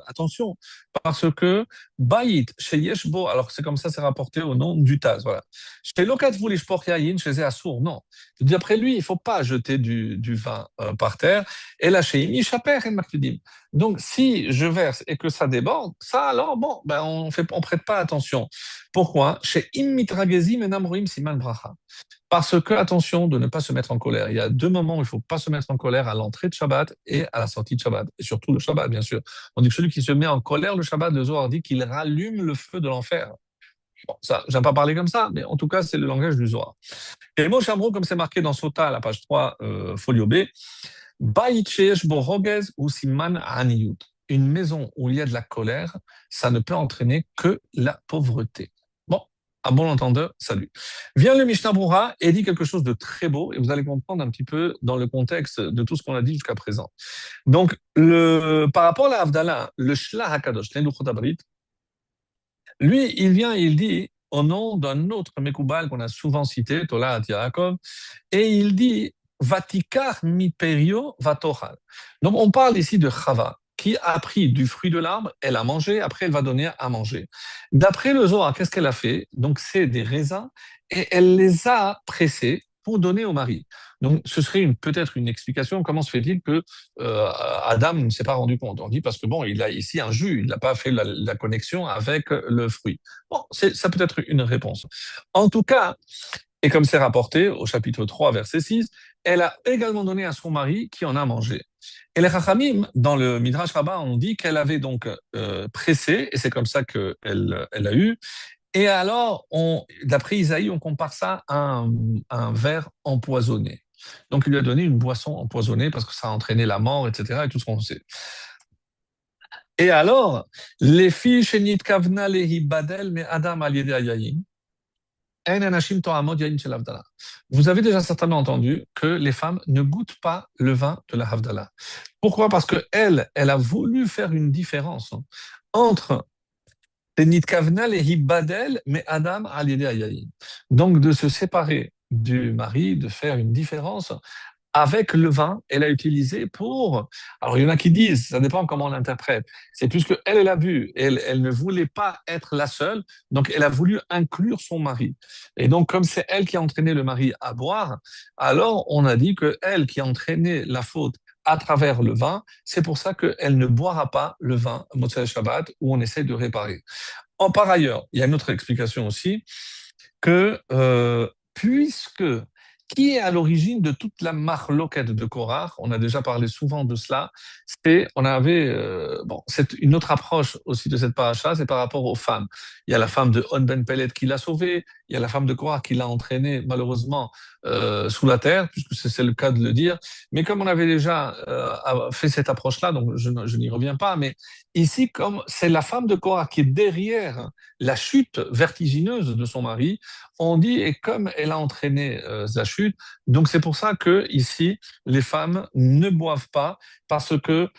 A: attention, parce que Baït chez Yeshbo, alors c'est comme ça, c'est rapporté au nom du Taz, voilà. Chez Lokat Voulishpor Yayin, chez Assour, non. D'après lui, il faut pas jeter du vin par terre. Et là, chez Imi Chaper et Maklidim. Donc, si je verse et que ça déborde, ça alors bon, ben on prête pas attention. Pourquoi? Chez Immitragezim et Namroim Siman Bracha. Parce que, attention, de ne pas se mettre en colère. Il y a deux moments où il ne faut pas se mettre en colère, à l'entrée de Shabbat et à la sortie de Shabbat. Et surtout le Shabbat, bien sûr. On dit que celui qui se met en colère le Shabbat, le Zohar dit qu'il rallume le feu de l'enfer. Bon, ça, j'aime pas parler comme ça, mais en tout cas, c'est le langage du Zohar. Et le mot Shamro, comme c'est marqué dans Sota, à la page 3, folio B, Bayit sheyesh bo rogez ou siman aniyut. Une maison où il y a de la colère, ça ne peut entraîner que la pauvreté. Bon, à bon entendeur, salut. Vient le Mishnah Berurah et dit quelque chose de très beau, et vous allez comprendre un petit peu dans le contexte de tout ce qu'on a dit jusqu'à présent. Donc, par rapport à la Havdalah, le Shlah HaKadosh, l'Eluchot Abrit, lui, il vient et il dit, au nom d'un autre Mekoubal qu'on a souvent cité, Tola Yaakov, et il dit, Vatikar mi perio vatochal. Donc, on parle ici de Chava, qui a pris du fruit de l'arbre, elle a mangé, après elle va donner à manger. D'après le Zohar, qu'est-ce qu'elle a fait? Donc, c'est des raisins, et elle les a pressés pour donner au mari. Donc, ce serait peut-être une explication. Comment se fait-il que Adam ne s'est pas rendu compte? On dit parce que bon, il a ici un jus, il n'a pas fait la connexion avec le fruit. Bon, ça peut être une réponse. En tout cas, et comme c'est rapporté au chapitre 3, verset 6, elle a également donné à son mari qui en a mangé. Et les Chachamim, dans le Midrash Rabbah, on dit qu'elle avait donc pressé, et c'est comme ça elle a eu. Et alors, d'après Isaïe, on compare ça à un verre empoisonné. Donc, il lui a donné une boisson empoisonnée parce que ça a entraîné la mort, etc., et tout ce qu'on sait. Et alors, les filles chez Nitkavna Lehi Badel, mais Adam Aliede Ayayin, vous avez déjà certainement entendu que les femmes ne goûtent pas le vin de la Havdalah. Pourquoi? Parce que elle a voulu faire une différence entre mais Adam donc de se séparer du mari, de faire une différence avec le vin, elle a utilisé pour. Alors, il y en a qui disent, ça dépend comment on l'interprète. C'est plus que elle a bu, elle ne voulait pas être la seule, donc elle a voulu inclure son mari. Et donc, comme c'est elle qui a entraîné le mari à boire, alors on a dit que elle qui a entraîné la faute à travers le vin, c'est pour ça qu'elle ne boira pas le vin Motzei Shabbat où on essaie de réparer. Par ailleurs, il y a une autre explication aussi, que puisque qui est à l'origine de toute la marloquette de Korah, on a déjà parlé souvent de cela, c'est une autre approche aussi de cette paracha, c'est par rapport aux femmes. Il y a la femme de On Ben Pellet qui l'a sauvée, il y a la femme de Korah qui l'a entraîné malheureusement sous la terre, puisque c'est le cas de le dire. Mais comme on avait déjà fait cette approche-là, donc je n'y reviens pas, mais ici, comme c'est la femme de Korah qui est derrière la chute vertigineuse de son mari, on dit, et comme elle a entraîné sa chute, donc c'est pour ça que ici, les femmes ne boivent pas, parce que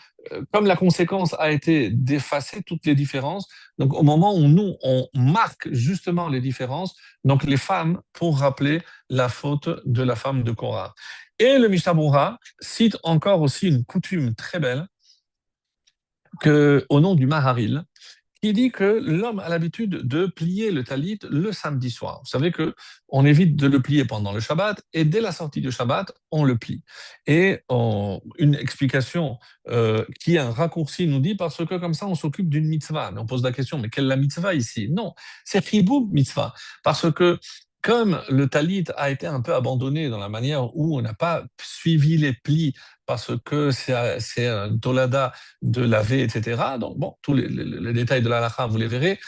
A: comme la conséquence a été d'effacer toutes les différences, donc au moment où nous, on marque justement les différences, donc les femmes, pour rappeler la faute de la femme de Korah. Et le Mishnah Berurah cite encore aussi une coutume très belle au nom du Maharil, qui dit que l'homme a l'habitude de plier le talit le samedi soir. Vous savez que on évite de le plier pendant le Shabbat et dès la sortie du Shabbat, on le plie. Et une explication qui est un raccourci nous dit parce que comme ça, on s'occupe d'une mitzvah. Mais on pose la question, mais quelle est la mitzvah ici? Non, c'est Chiboub mitzvah. Parce que comme le talit a été un peu abandonné dans la manière où on n'a pas suivi les plis parce que c'est un tolada de laver, etc. Donc, bon, tous les détails de la halakha, vous les verrez.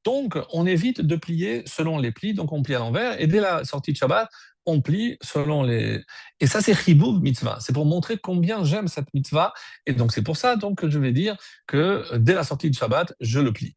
A: Donc, on évite de plier selon les plis, donc on plie à l'envers, et dès la sortie de Shabbat, on plie selon les... Et ça, c'est Chiboub mitzvah. C'est pour montrer combien j'aime cette mitzvah, et donc c'est pour ça donc, que je vais dire que dès la sortie de Shabbat, je le plie.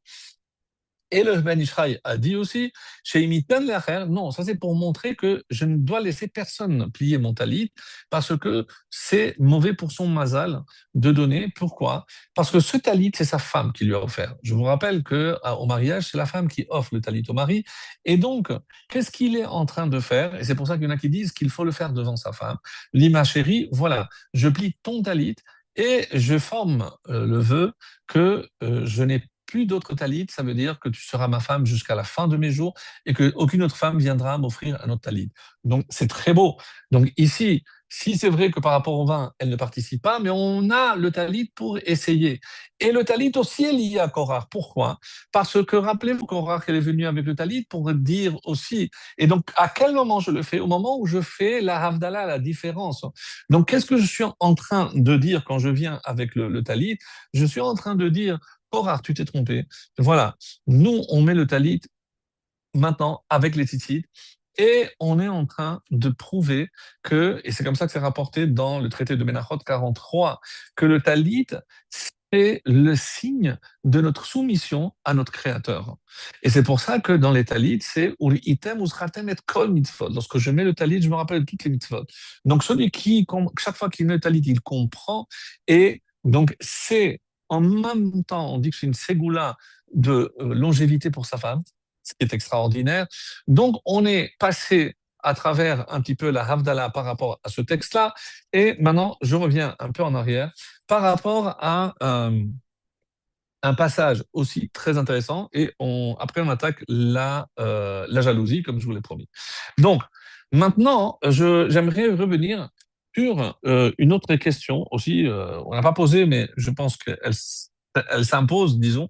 A: Et le Ben Ishraï a dit aussi, chez Imitan Lacher, non, ça c'est pour montrer que je ne dois laisser personne plier mon talit parce que c'est mauvais pour son mazal de donner. Pourquoi? Parce que ce talit, c'est sa femme qui lui a offert. Je vous rappelle que au mariage, c'est la femme qui offre le talit au mari. Et donc, qu'est-ce qu'il est en train de faire? Et c'est pour ça qu'il y en a qui disent qu'il faut le faire devant sa femme. Lima chérie, voilà, je plie ton talit et je forme le vœu que je n'ai plus d'autres talit, ça veut dire que tu seras ma femme jusqu'à la fin de mes jours et qu'aucune autre femme viendra m'offrir un autre talit. Donc c'est très beau. Donc ici, si c'est vrai que par rapport au vin, elle ne participe pas, mais on a le talit pour essayer. Et le talit aussi est lié à Korah. Pourquoi? Parce que rappelez-vous, Korah, qu'elle est venue avec le talit pour dire aussi. Et donc, à quel moment je le fais? Au moment où je fais la Havdalah, la différence. Donc, qu'est-ce que je suis en train de dire quand je viens avec le talit? Je suis en train de dire, Korah, tu t'es trompé. Voilà. Nous, on met le talit maintenant avec les tzitzit et on est en train de prouver que, et c'est comme ça que c'est rapporté dans le traité de Menachot 43, que le talit, c'est le signe de notre soumission à notre Créateur. Et c'est pour ça que dans les talits, c'est ul item usratem et kol mitzvot. Lorsque je mets le talit, je me rappelle de toutes les mitzvot. Donc celui qui, chaque fois qu'il met le talit, il comprend. Et donc c'est en même temps, on dit que c'est une ségoula de longévité pour sa femme, ce qui est extraordinaire. Donc, on est passé à travers un petit peu la Havdalah par rapport à ce texte-là. Et maintenant, je reviens un peu en arrière par rapport à un passage aussi très intéressant. Et après, on attaque la jalousie, comme je vous l'ai promis. Donc, maintenant, j'aimerais revenir sur une autre question aussi. On n'a pas posé, mais je pense qu'elle s'impose, disons.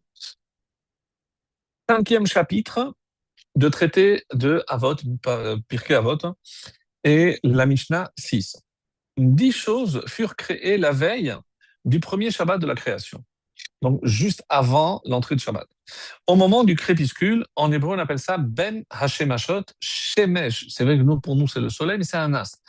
A: Cinquième chapitre de traité de Avot, Pirkei Avot, et la Mishnah 6. 10 choses furent créées la veille du premier Shabbat de la création, donc juste avant l'entrée de Shabbat. Au moment du crépuscule, en hébreu on appelle ça Ben Hashemashot, Shemesh. C'est vrai que pour nous c'est le soleil, mais c'est un astre.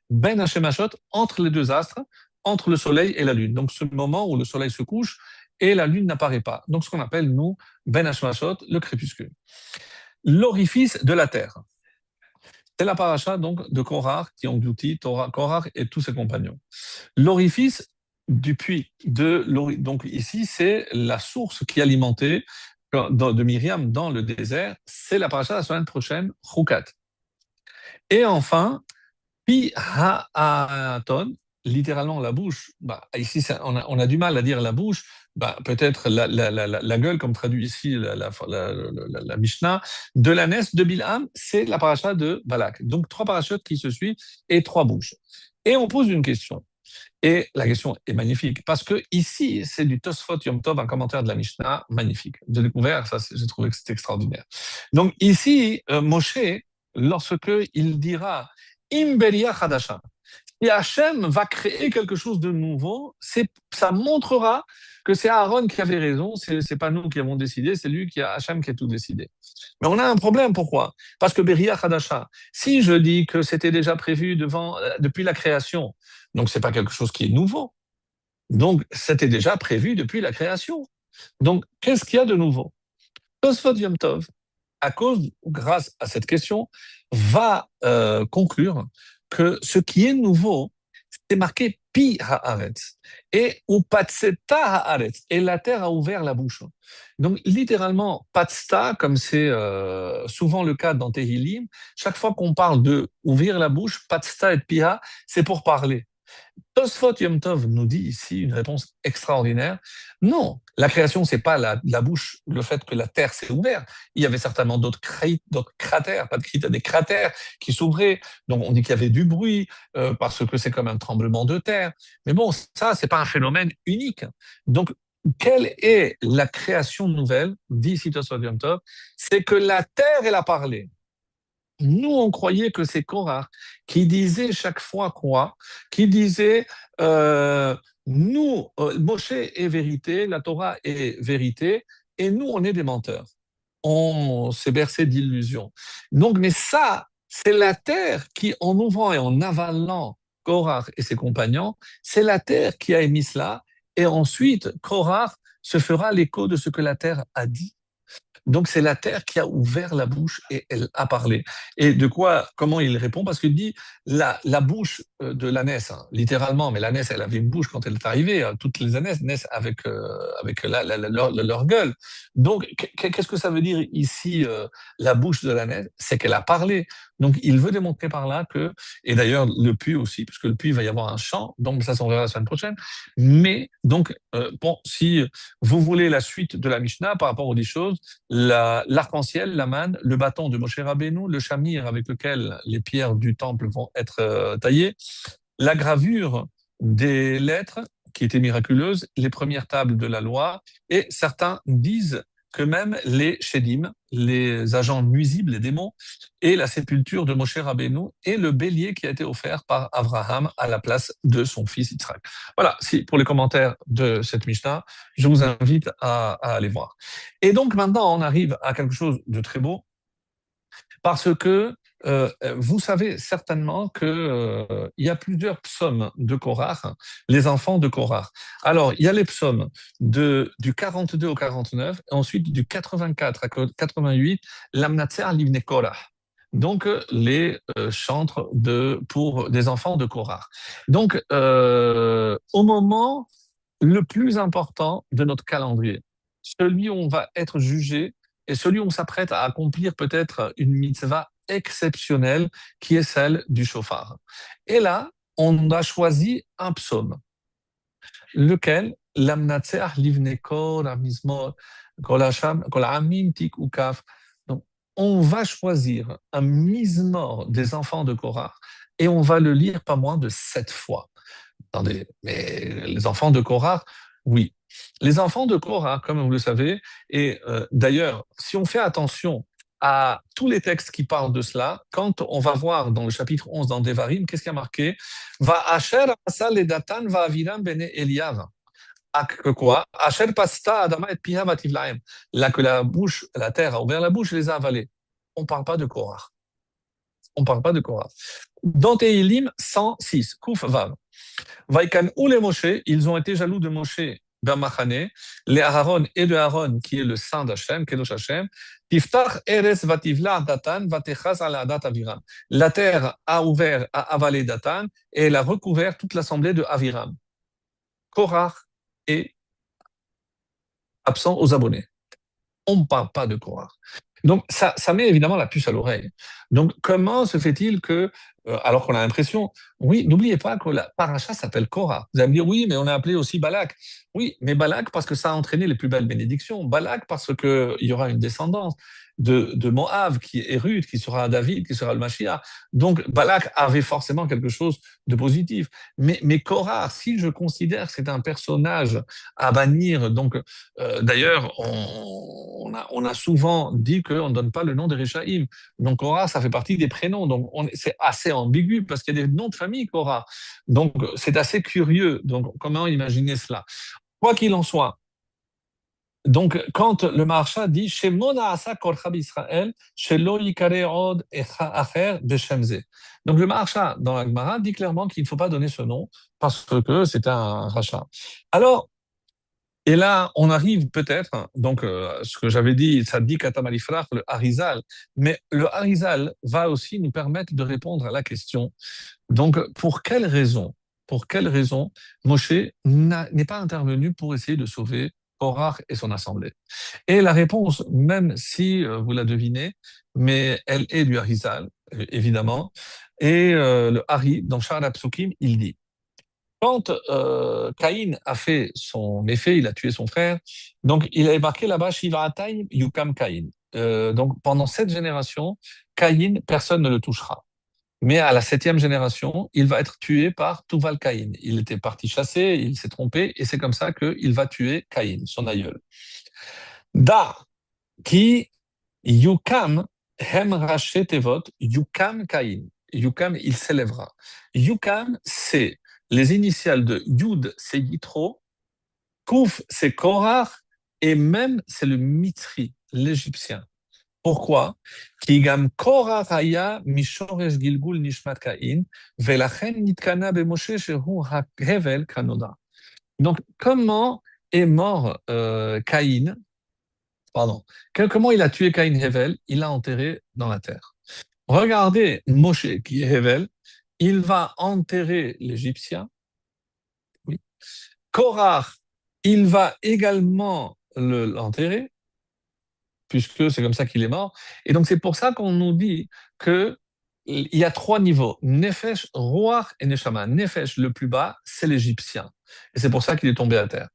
A: Ben Hashemashot, entre les deux astres, entre le soleil et la lune. Donc ce moment où le soleil se couche et la lune n'apparaît pas. Donc ce qu'on appelle nous Ben Hashemashot, le crépuscule. L'orifice de la terre. C'est la paracha donc de Korah qui engloutit Korah et tous ses compagnons. L'orifice du puits donc ici c'est la source qui alimentait de Myriam dans le désert. C'est la paracha de la semaine prochaine, Chukat. Et enfin, Pi Ha'aton, littéralement la bouche. Bah, ici on a du mal à dire la bouche. Bah, peut-être la gueule, comme traduit ici la Mishnah, de l'ânesse de Bilham, c'est la paracha de Balak. Donc, 3 parachutes qui se suivent et 3 bouches. Et on pose une question. Et la question est magnifique, parce que ici, c'est du Tosfot Yom Tov, un commentaire de la Mishnah magnifique. J'ai découvert, ça, j'ai trouvé que c'était extraordinaire. Donc, ici, Moshe, lorsque il dira Im Beria Hadasha, Et Hachem va créer quelque chose de nouveau. Ça montrera que c'est Aaron qui avait raison, c'est pas nous qui avons décidé, c'est lui Hachem qui a tout décidé. Mais on a un problème, pourquoi? Parce que Beria Hadasha, si je dis que c'était déjà prévu depuis la création, donc c'est pas quelque chose qui est nouveau. Donc c'était déjà prévu depuis la création. Donc qu'est-ce qu'il y a de nouveau? Tosfot Yom Tov, grâce à cette question, va conclure que ce qui est nouveau, c'est marqué Pi Haaretz et ou Patseta Haaretz, et la terre a ouvert la bouche. Donc littéralement, Patsta, comme c'est souvent le cas dans Tehillim, chaque fois qu'on parle de ouvrir la bouche, Patsta et Piha, c'est pour parler. Tosfot Yom Tov nous dit ici une réponse extraordinaire. Non, la création, c'est pas la bouche, le fait que la terre s'est ouverte. Il y avait certainement d'autres cratères, pas de cratères, des cratères qui s'ouvraient. Donc on dit qu'il y avait du bruit parce que c'est comme un tremblement de terre. Mais bon, ça, c'est pas un phénomène unique. Donc quelle est la création nouvelle, dit ici Tosfot Yom Tov? C'est que la terre, elle a parlé. Nous, on croyait que c'est Korah qui disait chaque fois quoi? Qui disait nous, Moshe est vérité, la Torah est vérité, et nous, on est des menteurs. On s'est bercé d'illusions. Donc, mais ça, c'est la terre qui, en ouvrant et en avalant Korah et ses compagnons, c'est la terre qui a émis cela, et ensuite, Korah se fera l'écho de ce que la terre a dit. Donc c'est la terre qui a ouvert la bouche et elle a parlé. Et de quoi, comment il répond? Parce qu'il dit la bouche de l'ânesse, hein, littéralement, mais l'ânesse, elle avait une bouche quand elle est arrivée. Hein, toutes les ânesses naissent avec leur gueule. Donc qu'est-ce que ça veut dire ici, la bouche de l'ânesse? C'est qu'elle a parlé. Donc il veut démontrer par là que, et d'ailleurs le puits aussi, parce que le puits il va y avoir un chant, donc ça s'en verra la semaine prochaine. Mais donc, bon, si vous voulez la suite de la Mishnah par rapport aux 10 choses, l'arc-en-ciel, la manne, le bâton de Moshe Rabbeinu, le shamir avec lequel les pierres du temple vont être taillées, la gravure des lettres qui étaient miraculeuses, les premières tables de la loi, et certains disent que même les Shedim, les agents nuisibles, les démons, et la sépulture de Moshe Rabbeinu et le bélier qui a été offert par Abraham à la place de son fils Yitzhak. Voilà, pour les commentaires de cette Mishnah, je vous invite à aller voir. Et donc maintenant, on arrive à quelque chose de très beau, parce que vous savez certainement qu'il y a plusieurs psaumes de Korach, les enfants de Korach. Alors, il y a les psaumes du 42 au 49, et ensuite du 84 à 88, l'Amnatser Livne Korach. Donc, les chantres pour des enfants de Korach. Donc, au moment le plus important de notre calendrier, celui où on va être jugé et celui où on s'apprête à accomplir peut-être une mitzvah exceptionnelle qui est celle du shofar. Et là, on a choisi un psaume, lequel l'amnatseach livne kol amizmor kol hasham kol amim tik ukaf. Donc, on va choisir un mizmor des enfants de Korah et on va le lire pas moins de 7 fois. Attendez, mais les enfants de Korah, oui. Les enfants de Korah, comme vous le savez, et d'ailleurs, si on fait attention à tous les textes qui parlent de cela, quand on va voir dans le chapitre 11 dans Devarim, qu'est-ce qui a marqué? Va Asher asa ledatan va aviram bene Eliav. Que quoi? Asher pasta adama et piha vativlaem. Là que la terre a ouvert la bouche et les a avalés. On ne parle pas de Korah. On ne parle pas de Korah. Dans Tehillim 106, Kouf Vav. Vaikan ou les Moshe, ils ont été jaloux de Moshe ben Machane, les Aaron et de Aaron, qui est le saint d'Hachem, Kedosh Hachem, Tiftach Eres Vativla Datan Vatechaz ala Dat Aviram. La terre a ouvert, a avalé Datan, et elle a recouvert toute l'assemblée de Aviram. Korach est absent aux abonnés. On ne parle pas de Korach. Donc, ça met évidemment la puce à l'oreille. Donc, comment se fait-il que, alors qu'on a l'impression, oui, n'oubliez pas que la paracha s'appelle Korah. Vous allez me dire, oui, mais on a appelé aussi Balak. Oui, mais Balak parce que ça a entraîné les plus belles bénédictions. Balak parce qu'il y aura une descendance de Moab qui est Ruth, qui sera David, qui sera le Mashiach. Donc, Balak avait forcément quelque chose de positif. Mais Korah, si je considère que c'est un personnage à bannir, donc, d'ailleurs, on a souvent dit qu'on ne donne pas le nom des Réchaïm. Donc, Korah, ça fait partie des prénoms. Donc, c'est assez ambigu parce qu'il y a des noms de famille Korah. Donc, c'est assez curieux. Donc, comment imaginer cela? Quoi qu'il en soit, donc, quand le Maharsha dit Shemona asa korcha Israël, shelo yikare od acher b'Shem ze. Donc, le Maharsha dans la Gemara dit clairement qu'il ne faut pas donner ce nom parce que c'est un rachat. Alors, et là, on arrive peut-être, donc ce que j'avais dit, ça dit Katamalifrach, le Harizal, mais le Harizal va aussi nous permettre de répondre à la question. Donc, pour quelle raison Moshe n'est pas intervenu pour essayer de sauver Korach et son assemblée? Et la réponse, même si vous la devinez, mais elle est du Harizal, évidemment, et le Hari, dans Sha'ar HaPsukim, il dit, quand Caïn a fait son méfait, il a tué son frère, donc il avait marqué là-bas Shivatayim Yukam Caïn. Donc pendant 7 générations, Caïn, personne ne le touchera. Mais à la 7e génération, il va être tué par Tuval Caïn. Il était parti chasser, il s'est trompé, et c'est comme ça qu'il va tuer Caïn, son aïeul. Da, qui Yukam, Hem Raché Tevot, Yukam Caïn. Yukam, il s'élèvera. Yukam, c'est les initiales de Yud, c'est Yitro, Kouf, c'est Korach, et même, c'est le Mitri, l'Égyptien. Pourquoi? כי גם קורח היה משורש גלגול נשמת קין, ולכן נתקנה במשה שהוא ההבל כנודע. Donc, comment est mort Caïn? Pardon. Comment il a tué Caïn Hevel? Il l'a enterré dans la terre. Regardez Moshe, qui est Hevel, il va enterrer l'Égyptien. Oui. Korach, il va également l'enterrer, puisque c'est comme ça qu'il est mort. Et donc, c'est pour ça qu'on nous dit que il y a 3 niveaux, Nefesh, Ruach et Neshama. Nefesh, le plus bas, c'est l'Égyptien. Et c'est pour ça qu'il est tombé à terre.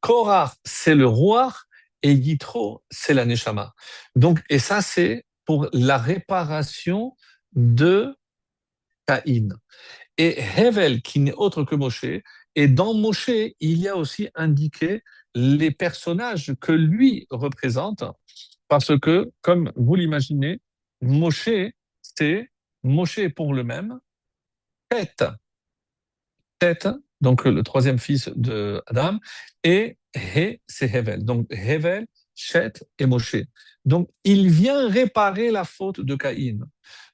A: Korach, c'est le Ruach, et Yitro, c'est la Neshama. Donc, et ça, c'est pour la réparation de Caïn. Et Hevel, qui n'est autre que Moshe, et dans Moshe, il y a aussi indiqué les personnages que lui représente, parce que, comme vous l'imaginez, Moshe, c'est Moshe pour le même, tête, tête, donc le 3e fils de Adam, et He, c'est Hevel. Donc Hevel, Shet et Moshe. Donc il vient réparer la faute de Caïn.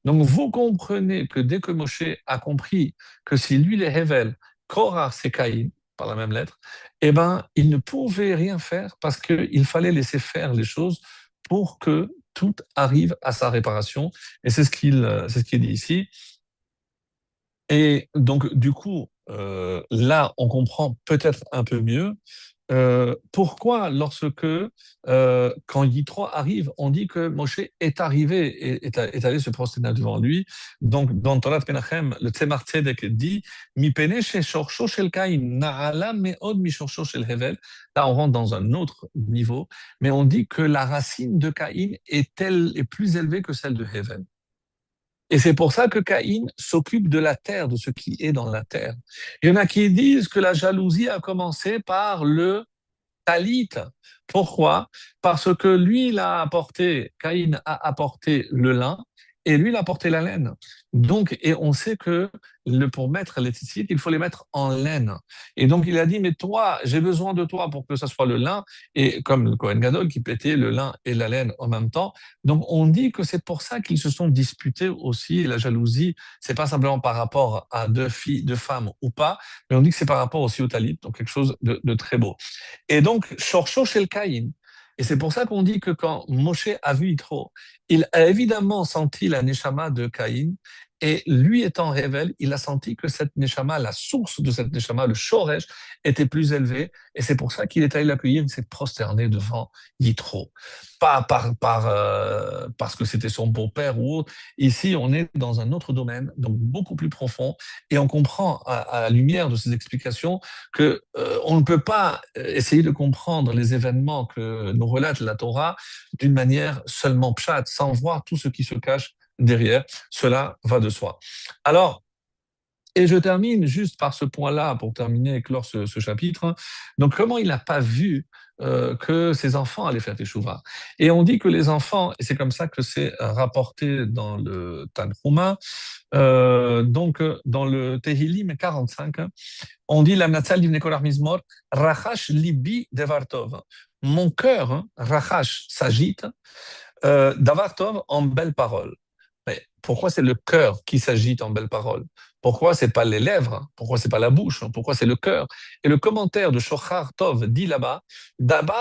A: Donc vous comprenez que dès que Moshe a compris que si lui il est Hevel, Korah c'est Caïn, par la même lettre, eh ben il ne pouvait rien faire parce qu'il fallait laisser faire les choses pour que tout arrive à sa réparation. Et c'est ce qu'il dit ici. Et donc, du coup, là, on comprend peut-être un peu mieux pourquoi, lorsque, quand Yitro arrive, on dit que Moshe est arrivé et est allé se prosterner devant lui. Donc, dans Torah Menachem, le Tzemar Tzedek dit Mi pene she'shorsho shel Caïn na'ala me'od mi shorsho shel Hevel. Là, on rentre dans un autre niveau, mais on dit que la racine de Caïn est plus élevée que celle de Hevel. Et c'est pour ça que Caïn s'occupe de la terre, de ce qui est dans la terre. Il y en a qui disent que la jalousie a commencé par le talit. Pourquoi? Parce que lui, Caïn a apporté le lin et lui, il a apporté la laine. Donc, et on sait que pour mettre les tzitzit, il faut les mettre en laine. Et donc, il a dit, mais toi, j'ai besoin de toi pour que ça soit le lin, et comme le Kohen Gadol qui pétait le lin et la laine en même temps. Donc, on dit que c'est pour ça qu'ils se sont disputés aussi, et la jalousie, c'est pas simplement par rapport à 2 filles, 2 femmes ou pas, mais on dit que c'est par rapport aussi au talit, donc quelque chose de très beau. Et donc, Shorsho chez le Caïn. Et c'est pour ça qu'on dit que quand Moshe a vu Yitro, il a évidemment senti la Neshama de Caïn, et lui étant Rével, il a senti que cette Neshama, la source de cette Neshama, le Shoresh, était plus élevé, et c'est pour ça qu'il est allé l'accueillir, il s'est prosterné devant Yitro. Pas parce que c'était son beau-père ou autre. Ici, on est dans un autre domaine, donc beaucoup plus profond, et on comprend à la lumière de ces explications que on ne peut pas essayer de comprendre les événements que nous relate la Torah d'une manière seulement pshat, sans voir tout ce qui se cache derrière. Cela va de soi. Alors, Et je termine juste par ce point-là, pour terminer et clore ce chapitre. Donc, comment il n'a pas vu que ses enfants allaient faire teshuva. Et on dit que les enfants, et c'est comme ça que c'est rapporté dans le Tanhuma, dans le Tehillim 45, on dit la Natsal d'Ibn Kolar Mizmor, Rachash libi devartov. Mon cœur, Rachash, s'agite, Davartov en belles paroles. Mais pourquoi c'est le cœur qui s'agite en belles paroles? Pourquoi c'est pas les lèvres? Pourquoi c'est pas la bouche? Pourquoi c'est le cœur? Et le commentaire de Shochar Tov dit là-bas,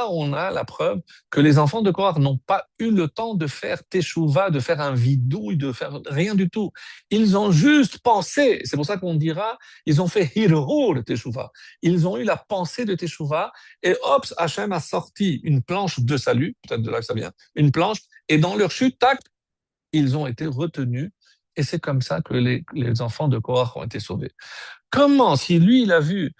A: on a la preuve que les enfants de Korah n'ont pas eu le temps de faire teshuva, de faire un vidouille, de faire rien du tout. Ils ont juste pensé. C'est pour ça qu'on dira, ils ont fait hirhur teshuva. Ils ont eu la pensée de teshuva et hop, Hachem a sorti une planche de salut, peut-être de là que ça vient, une planche, et dans leur chute, tac, ils ont été retenus, et c'est comme ça que les enfants de Korah ont été sauvés. Comment, si lui, il a vu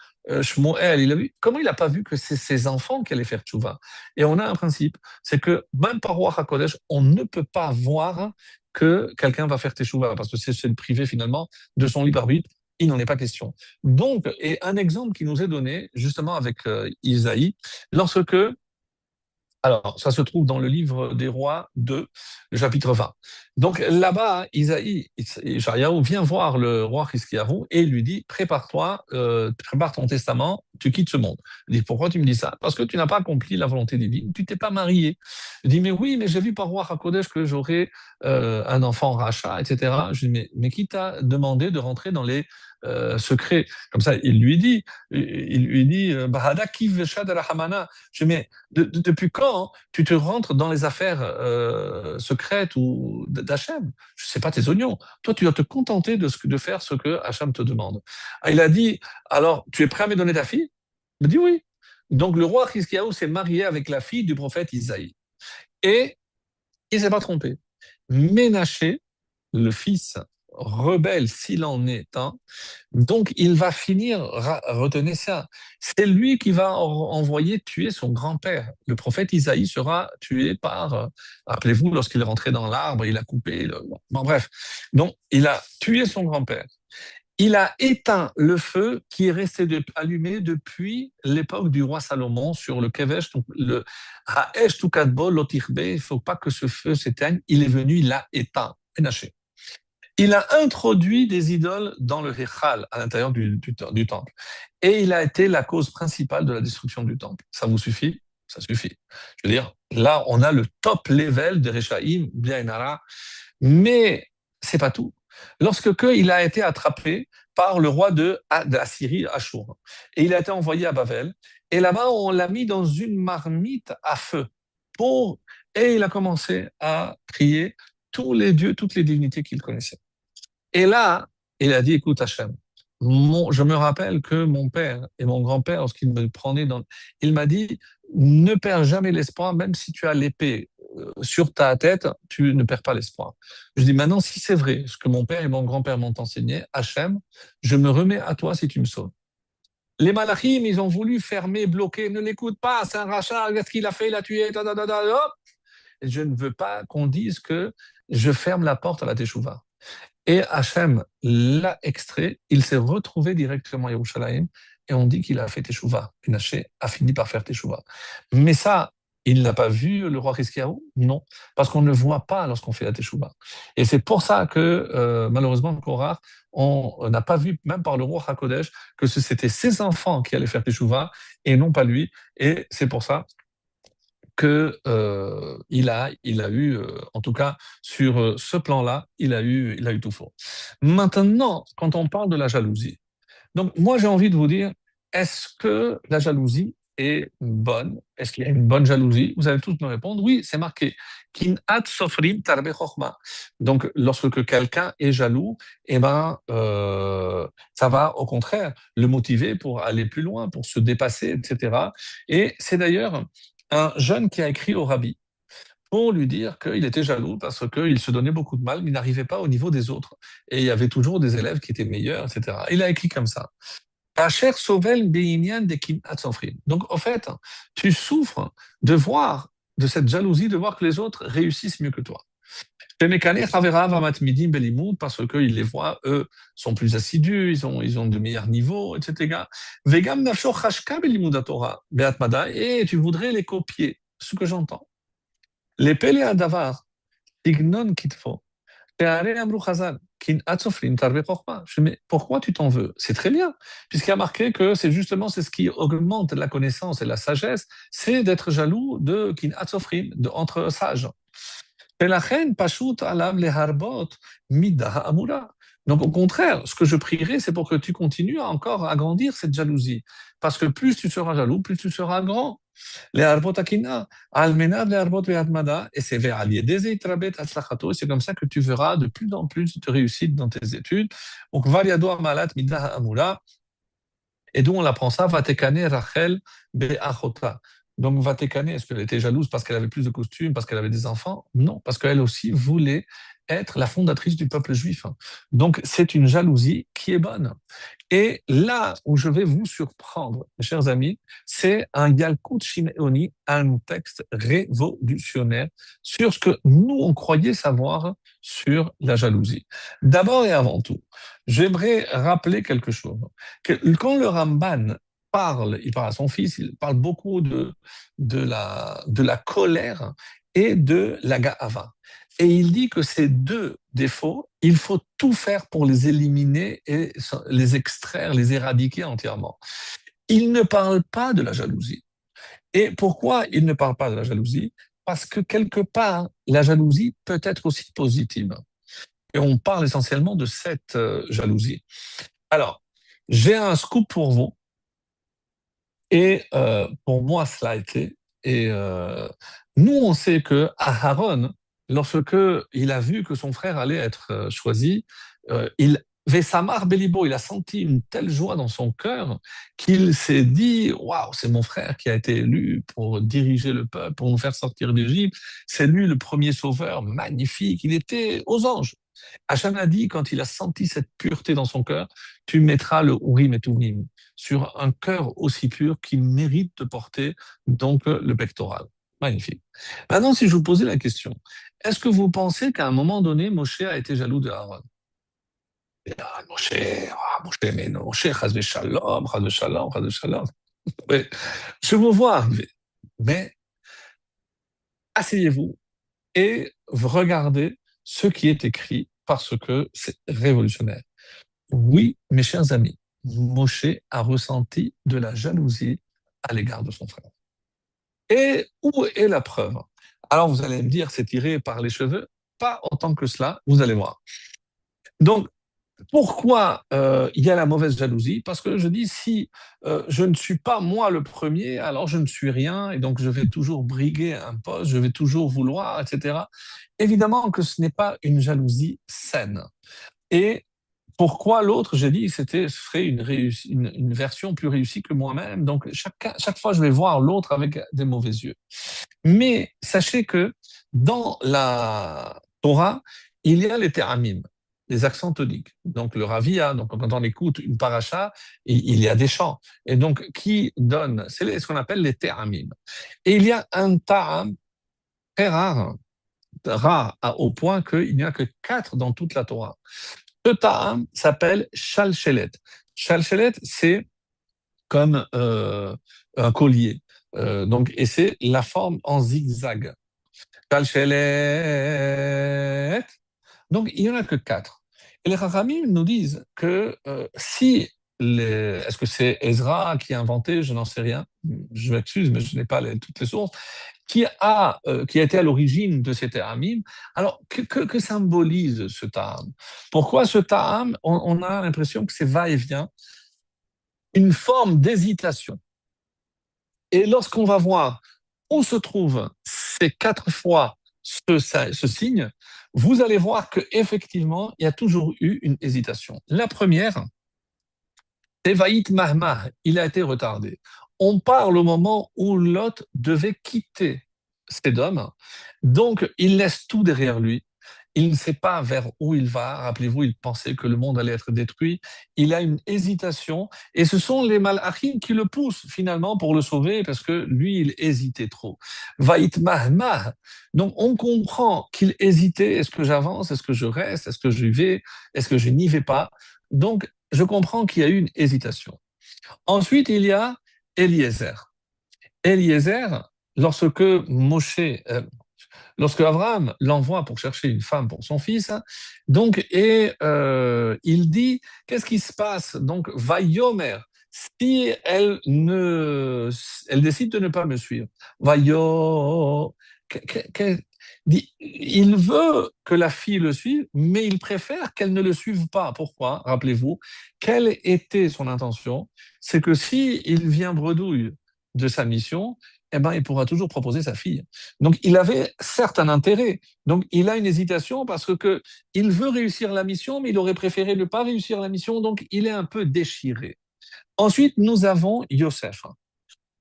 A: Shmuel, comment il n'a pas vu que c'est ses enfants qui allaient faire tchouva? Et on a un principe, c'est que même par Ruach HaKodesh, on ne peut pas voir que quelqu'un va faire tchouva, parce que c'est le privé finalement de son libre arbitre. Il n'en est pas question. Donc, et un exemple qui nous est donné, justement avec Isaïe, lorsque alors, ça se trouve dans le livre des rois 2, le chapitre 20. Donc là-bas, Ishaïaou vient voir le roi Hiskiyahu et lui dit, prépare-toi, prépare ton testament, tu quittes ce monde. Il dit, pourquoi tu me dis ça? Parce que tu n'as pas accompli la volonté divine, tu t'es pas marié. Il dit, mais oui, mais j'ai vu par roi HaKodesh que j'aurai un enfant rachat, etc. Je dis, mais qui t'a demandé de rentrer dans les secrets? Comme ça, il lui dit, Bahada kiv veshad rahamana. Je dis, mais depuis quand tu te rentres dans les affaires secrètes ou d'Hachem? Je sais pas tes oignons. Toi, tu dois te contenter de faire ce que Hachem te demande. Ah, il a dit, alors, tu es prêt à me donner ta fille? Il a dit oui. Donc, le roi Hiskiyahu s'est marié avec la fille du prophète Isaïe. Et il ne s'est pas trompé. Ménaché, le fils rebelle s'il en est un, donc il va finir, retenez ça, c'est lui qui va envoyer tuer son grand-père. Le prophète Isaïe sera tué par, rappelez-vous, lorsqu'il est rentré dans l'arbre, il a coupé, bon, bref. Donc il a tué son grand-père. Il a éteint le feu qui est resté allumé depuis l'époque du roi Salomon sur le Kevesh, donc le Ha'esh Tukadbo Lotichbe, il ne faut pas que ce feu s'éteigne. Il est venu, il l'a éteint, ménaché. Il a introduit des idoles dans le Hechal, à l'intérieur du temple. Et il a été la cause principale de la destruction du temple. Ça vous suffit? Ça suffit. Je veux dire, là, on a le top level de Rechaim, bien Nara, mais c'est pas tout. Lorsque il a été attrapé par le roi de la Syrie, Achour, et il a été envoyé à Babel, et là-bas, on l'a mis dans une marmite à feu. Et il a commencé à prier tous les dieux, toutes les divinités qu'il connaissait. Et là, il a dit, écoute Hachem, je me rappelle que mon père et mon grand-père, lorsqu'il me prenait il m'a dit, ne perds jamais l'espoir, même si tu as l'épée sur ta tête, tu ne perds pas l'espoir. Je dis, maintenant, si c'est vrai, ce que mon père et mon grand-père m'ont enseigné, Hachem, je me remets à toi si tu me sauves. Les malachim, ils ont voulu fermer, bloquer, ne l'écoute pas, c'est un rachat, qu'est-ce qu'il a fait, il a tué, hop. Et je ne veux pas qu'on dise que je ferme la porte à la teshuva. Et Hachem l'a extrait, il s'est retrouvé directement à Yerushalayim, et on dit qu'il a fait Teshuvah. Menaché a fini par faire Teshuvah. Mais ça, il n'a pas vu le roi Hiskiyahu? Non, parce qu'on ne voit pas lorsqu'on fait la Teshuvah. Et c'est pour ça que, malheureusement, Korah, on n'a pas vu, même par le roi HaKodesh, que c'était ses enfants qui allaient faire Teshuvah, et non pas lui. Et c'est pour ça que il a eu, en tout cas sur ce plan-là, il a eu tout faux. Maintenant, quand on parle de la jalousie, donc moi j'ai envie de vous dire, est-ce que la jalousie est bonne? Est-ce qu'il y a une bonne jalousie? Vous allez tous me répondre, oui, c'est marqué. Kinat sofrim tarbe chokhma. Donc lorsque quelqu'un est jaloux, eh ben ça va au contraire le motiver pour aller plus loin, pour se dépasser, etc. Et c'est d'ailleurs un jeune qui a écrit au rabbi pour lui dire qu'il était jaloux parce qu'il se donnait beaucoup de mal, mais il n'arrivait pas au niveau des autres. Et il y avait toujours des élèves qui étaient meilleurs, etc. Il a écrit comme ça. Asher sovel beinian de kinat sofrim. Donc, en fait, tu souffres de voir, de cette jalousie, de voir que les autres réussissent mieux que toi. Parce qu'ils les voient, eux, sont plus assidus, ils ont de meilleurs niveaux, etc. Vegam nafsho chashka belimud Torah, be'atmada, et tu voudrais les copier, ce que j'entends. Les pele adavar, tignon kitfo, pe'are amru chazal, kin atzoflin tarbe chokma. Je dis, mais pourquoi tu t'en veux? C'est très bien, puisqu'il y a marqué que c'est ce qui augmente la connaissance et la sagesse, c'est d'être jaloux de kin atzofrin, entre sages. ולכן פשוט עליו להרבות מידה אמורה. Donc au contraire, ce que je prierai, c'est pour que tu continues à encore agrandir cette jalousie. Parce que plus tu seras jaloux, plus tu seras grand. להרבות הקנאה, על מנת להרבות בהתמדה, et c'est vers ידי זה יתרבה הצלחתו, et c'est comme ça que tu verras de plus en plus de réussite dans tes études. Donc כבר ידוע מעלת מידה האמורה, et d'où on apprend ça, Vatekane Rachel Be'achota. Donc Vatekane, est-ce qu'elle était jalouse parce qu'elle avait plus de costumes, parce qu'elle avait des enfants? Non, parce qu'elle aussi voulait être la fondatrice du peuple juif. Donc c'est une jalousie qui est bonne. Et là où je vais vous surprendre, mes chers amis, c'est un Yalkut Shimeoni, un texte révolutionnaire sur ce que nous, on croyait savoir sur la jalousie. D'abord et avant tout, j'aimerais rappeler quelque chose. Que quand le Ramban il parle à son fils, il parle beaucoup de la colère et de la ga'ava. Et il dit que ces deux défauts, il faut tout faire pour les éliminer et les extraire, les éradiquer entièrement. Il ne parle pas de la jalousie. Et pourquoi il ne parle pas de la jalousie? Parce que quelque part, la jalousie peut être aussi positive. Et on parle essentiellement de cette jalousie. Alors, j'ai un scoop pour vous. Et pour moi, cela a été. Et nous, on sait que Aaron, lorsque il a vu que son frère allait être choisi, il Vesamar Belibo, il a senti une telle joie dans son cœur qu'il s'est dit, waouh, c'est mon frère qui a été élu pour diriger le peuple, pour nous faire sortir d'Égypte. C'est lui le premier sauveur, magnifique. Il était aux anges. Hachem a dit, quand il a senti cette pureté dans son cœur, tu mettras le Urim et Tumim sur un cœur aussi pur qui mérite de porter donc le pectoral. Magnifique. Maintenant, si je vous posais la question, est-ce que vous pensez qu'à un moment donné, Moshe a été jaloux de Aaron? Moshe, mais non, Moshe, chas v'shalom, chas v'shalom, chas v'shalom. Ouais, je vous vois arriver, mais asseyez-vous et regardez ce qui est écrit parce que c'est révolutionnaire. Oui, mes chers amis, Moshe a ressenti de la jalousie à l'égard de son frère. Et où est la preuve? Alors vous allez me dire, c'est tiré par les cheveux. Pas autant que cela, vous allez voir. Donc, pourquoi il y a la mauvaise jalousie? Parce que je dis, si je ne suis pas moi le premier, alors je ne suis rien, et donc je vais toujours briguer un poste, je vais toujours vouloir, etc. Évidemment que ce n'est pas une jalousie saine. Et pourquoi l'autre, j'ai dit, ferait une version plus réussie que moi-même. Donc, chaque fois, je vais voir l'autre avec des mauvais yeux. Mais sachez que dans la Torah, il y a les théramim, les accents toniques. Donc, le ravia, donc quand on écoute une paracha, il y a des chants. Et donc, qui donne, c'est ce qu'on appelle les théramim. Et il y a un ta'am très rare au point qu'il n'y a que 4 dans toute la Torah. Ce ta'am s'appelle shalchelet. Shalchelet, c'est comme un collier. Et c'est la forme en zigzag. Shalchelet. Donc, il n'y en a que 4. Et les Chachamim nous disent que est-ce que c'est Ezra qui a inventé, je n'en sais rien, je m'excuse, mais je n'ai pas toutes les sources, qui a été à l'origine de ces ta'amim. Alors, que symbolise ce ta'am? Pourquoi ce ta'am, on a l'impression que c'est va-et-vient, une forme d'hésitation. Et lorsqu'on va voir où se trouve ces 4 fois ce signe, vous allez voir qu'effectivement, il y a toujours eu une hésitation. La première, Tevaït Mahmah, il a été retardé. On parle au moment où Lot devait quitter Sédom, donc il laisse tout derrière lui. Il ne sait pas vers où il va. Rappelez-vous, il pensait que le monde allait être détruit. Il a une hésitation et ce sont les malachim qui le poussent finalement pour le sauver parce que lui, il hésitait trop. Vaït mahmah. Donc on comprend qu'il hésitait. Est-ce que j'avance? Est-ce que je reste? Est-ce que je vais? Est-ce que je n'y vais pas? Donc je comprends qu'il y a eu une hésitation. Ensuite, il y a Eliezer. Eliezer, lorsque Moshe, lorsque Abraham l'envoie pour chercher une femme pour son fils, donc il dit qu'est-ce qui se passe? Donc Vayomer, si elle décide de ne pas me suivre, Vayo, il veut que la fille le suive, mais il préfère qu'elle ne le suive pas. Pourquoi? Rappelez-vous, quelle était son intention? C'est que si il vient bredouille de sa mission, eh ben, il pourra toujours proposer sa fille. Donc, il avait certes un intérêt. Donc, il a une hésitation parce que il veut réussir la mission, mais il aurait préféré ne pas réussir la mission. Donc, il est un peu déchiré. Ensuite, nous avons Yosef.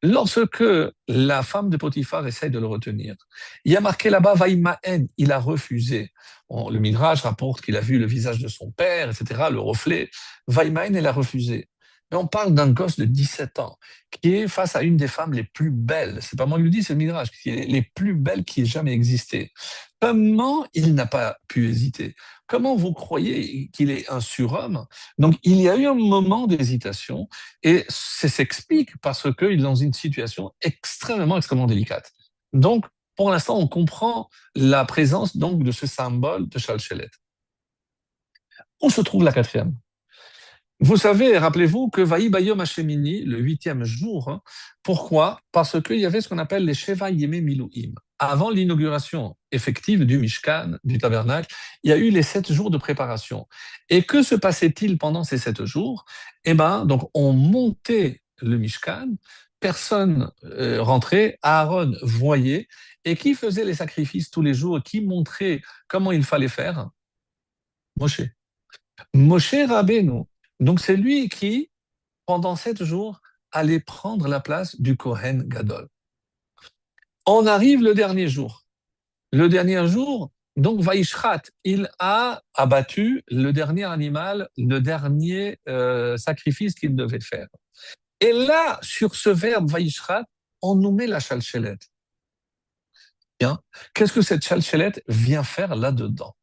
A: Lorsque la femme de Potiphar essaye de le retenir, il y a marqué là-bas, Vaïmaen, il a refusé. Bon, le Midrash rapporte qu'il a vu le visage de son père, etc., le reflet. Vaïmaen, il a refusé. Mais on parle d'un gosse de 17 ans qui est face à une des femmes les plus belles. C'est pas moi qui le dis, c'est le Midrash, qui est les plus belles qui aient jamais existé. Comment il n'a pas pu hésiter? Comment vous croyez qu'il est un surhomme? Donc, il y a eu un moment d'hésitation et ça s'explique parce qu'il est dans une situation extrêmement délicate. Donc, pour l'instant, on comprend la présence donc de ce symbole de Chalchelet. Où se trouve la quatrième? Vous savez, rappelez-vous que Vaï Bayom Hashemini, le huitième jour, pourquoi? Parce qu'il y avait ce qu'on appelle les Sheva Yemei Milouim. Avant l'inauguration effective du Mishkan, du tabernacle, il y a eu les 7 jours de préparation. Et que se passait-il pendant ces 7 jours? Eh ben, donc, on montait le Mishkan, personne rentrait, Aaron voyait, et qui faisait les sacrifices tous les jours, qui montrait comment il fallait faire? Moshe. Moshe Rabbeinu. Donc c'est lui qui, pendant 7 jours, allait prendre la place du Kohen Gadol. On arrive le dernier jour. Le dernier jour, donc Vaishrat, il a abattu le dernier animal, le dernier sacrifice qu'il devait faire. Et là, sur ce verbe Vaishrat, on nous met la chalchelet. Bien. Qu'est-ce que cette chalchelet vient faire là-dedans?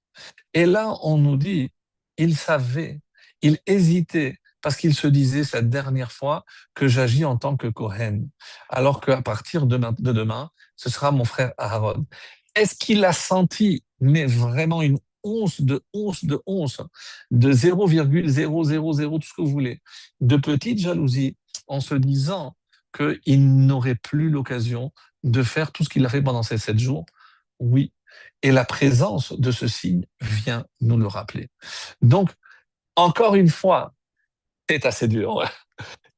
A: Et là, on nous dit, il savait, il hésitait, parce qu'il se disait cette dernière fois que j'agis en tant que Kohen, alors qu'à partir de demain, ce sera mon frère Aaron. Est-ce qu'il a senti, mais vraiment une once, de 0,000, tout ce que vous voulez, de petite jalousie, en se disant qu'il n'aurait plus l'occasion de faire tout ce qu'il a fait pendant ces 7 jours? Oui, et la présence de ce signe vient nous le rappeler. Donc, encore une fois, c'est assez dur.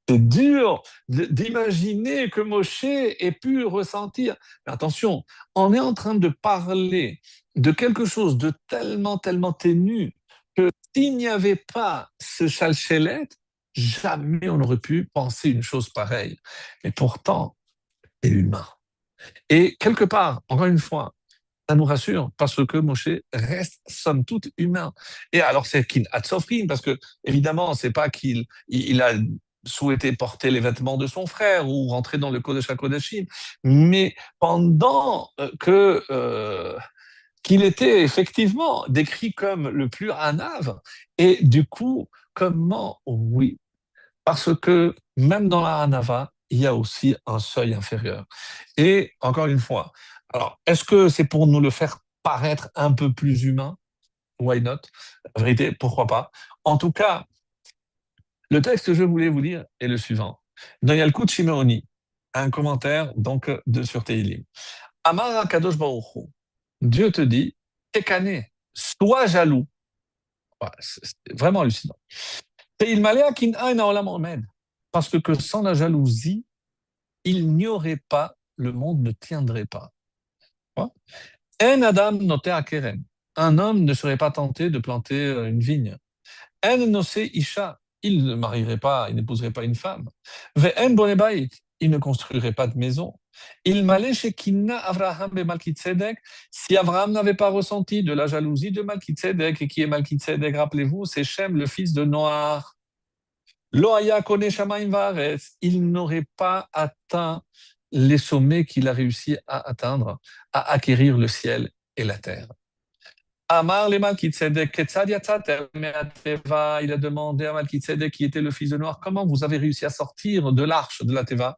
A: C'est dur d'imaginer que Moshe ait pu ressentir. Mais attention, on est en train de parler de quelque chose de tellement ténu que s'il n'y avait pas ce chalchelet, jamais on n'aurait pu penser une chose pareille. Mais pourtant, c'est humain. Et quelque part, encore une fois, ça nous rassure parce que Moshe reste somme toute humain. Et alors c'est qu'il a Tzofrim, parce que évidemment c'est pas qu'il a souhaité porter les vêtements de son frère ou rentrer dans le Kodesh HaKodashim, mais pendant qu'il était effectivement décrit comme le plus hanav, et du coup comment? Oui, parce que même dans la hanava il y a aussi un seuil inférieur. Et encore une fois, alors, est-ce que c'est pour nous le faire paraître un peu plus humain? Why not? La vérité, pourquoi pas? En tout cas, le texte que je voulais vous lire est le suivant. Dans Yalkut Shimeoni, un commentaire donc de sur Teilim. Amar Kadosh Baruch Hu, Dieu te dit, Tekane, sois jaloux. Ouais, c'est vraiment hallucinant. Parce que sans la jalousie, il n'y aurait pas, le monde ne tiendrait pas. En Adam noté à Keren. Un homme ne serait pas tenté de planter une vigne. En nosé Isha. Il ne marierait pas, il n'épouserait pas une femme. Ve'en bonebait. Il ne construirait pas de maison. Il m'allait chez Kinna Avraham et Malkitzedek. Si Abraham n'avait pas ressenti de la jalousie de Malkitzedek, et qui est Malkitzedek, rappelez-vous, c'est Shem, le fils de Noach. Loaya Kone Shamaim Vaaretz, il n'aurait pas atteint les sommets qu'il a réussi à atteindre, à acquérir le ciel et la terre. Amar le Malkitzedek, Ketzad Yatzatem Me'ateva, il a demandé à Malkitzedek, qui était le fils de Noach, comment vous avez réussi à sortir de l'arche de la Teva?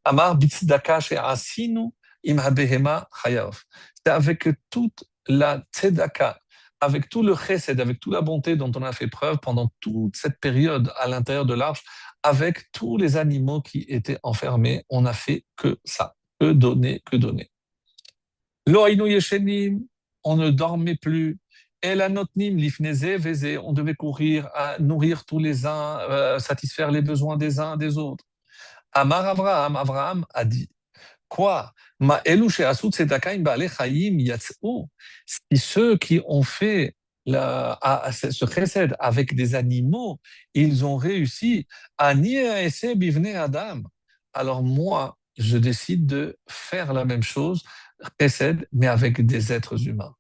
A: Amar Bitzdaka She'asinu im habehema chayav. C'est avec toute la tzedaka, avec tout le chesed, avec toute la bonté dont on a fait preuve pendant toute cette période à l'intérieur de l'arche, avec tous les animaux qui étaient enfermés, on n'a fait que ça, que donner, que donner. Lo haynu yeshenim, on ne dormait plus. El anotnim lifneze veze, on devait courir à nourrir tous les uns, satisfaire les besoins des uns des autres. Amar Avraham, Avraham a dit, quoi? Ma elouche asut tzedaka im baalei chayim yatzou. Si ceux qui ont fait ce chesed avec des animaux, ils ont réussi à nier esse bivnei adam. Alors moi, je décide de faire la même chose, chesed, mais avec des êtres humains.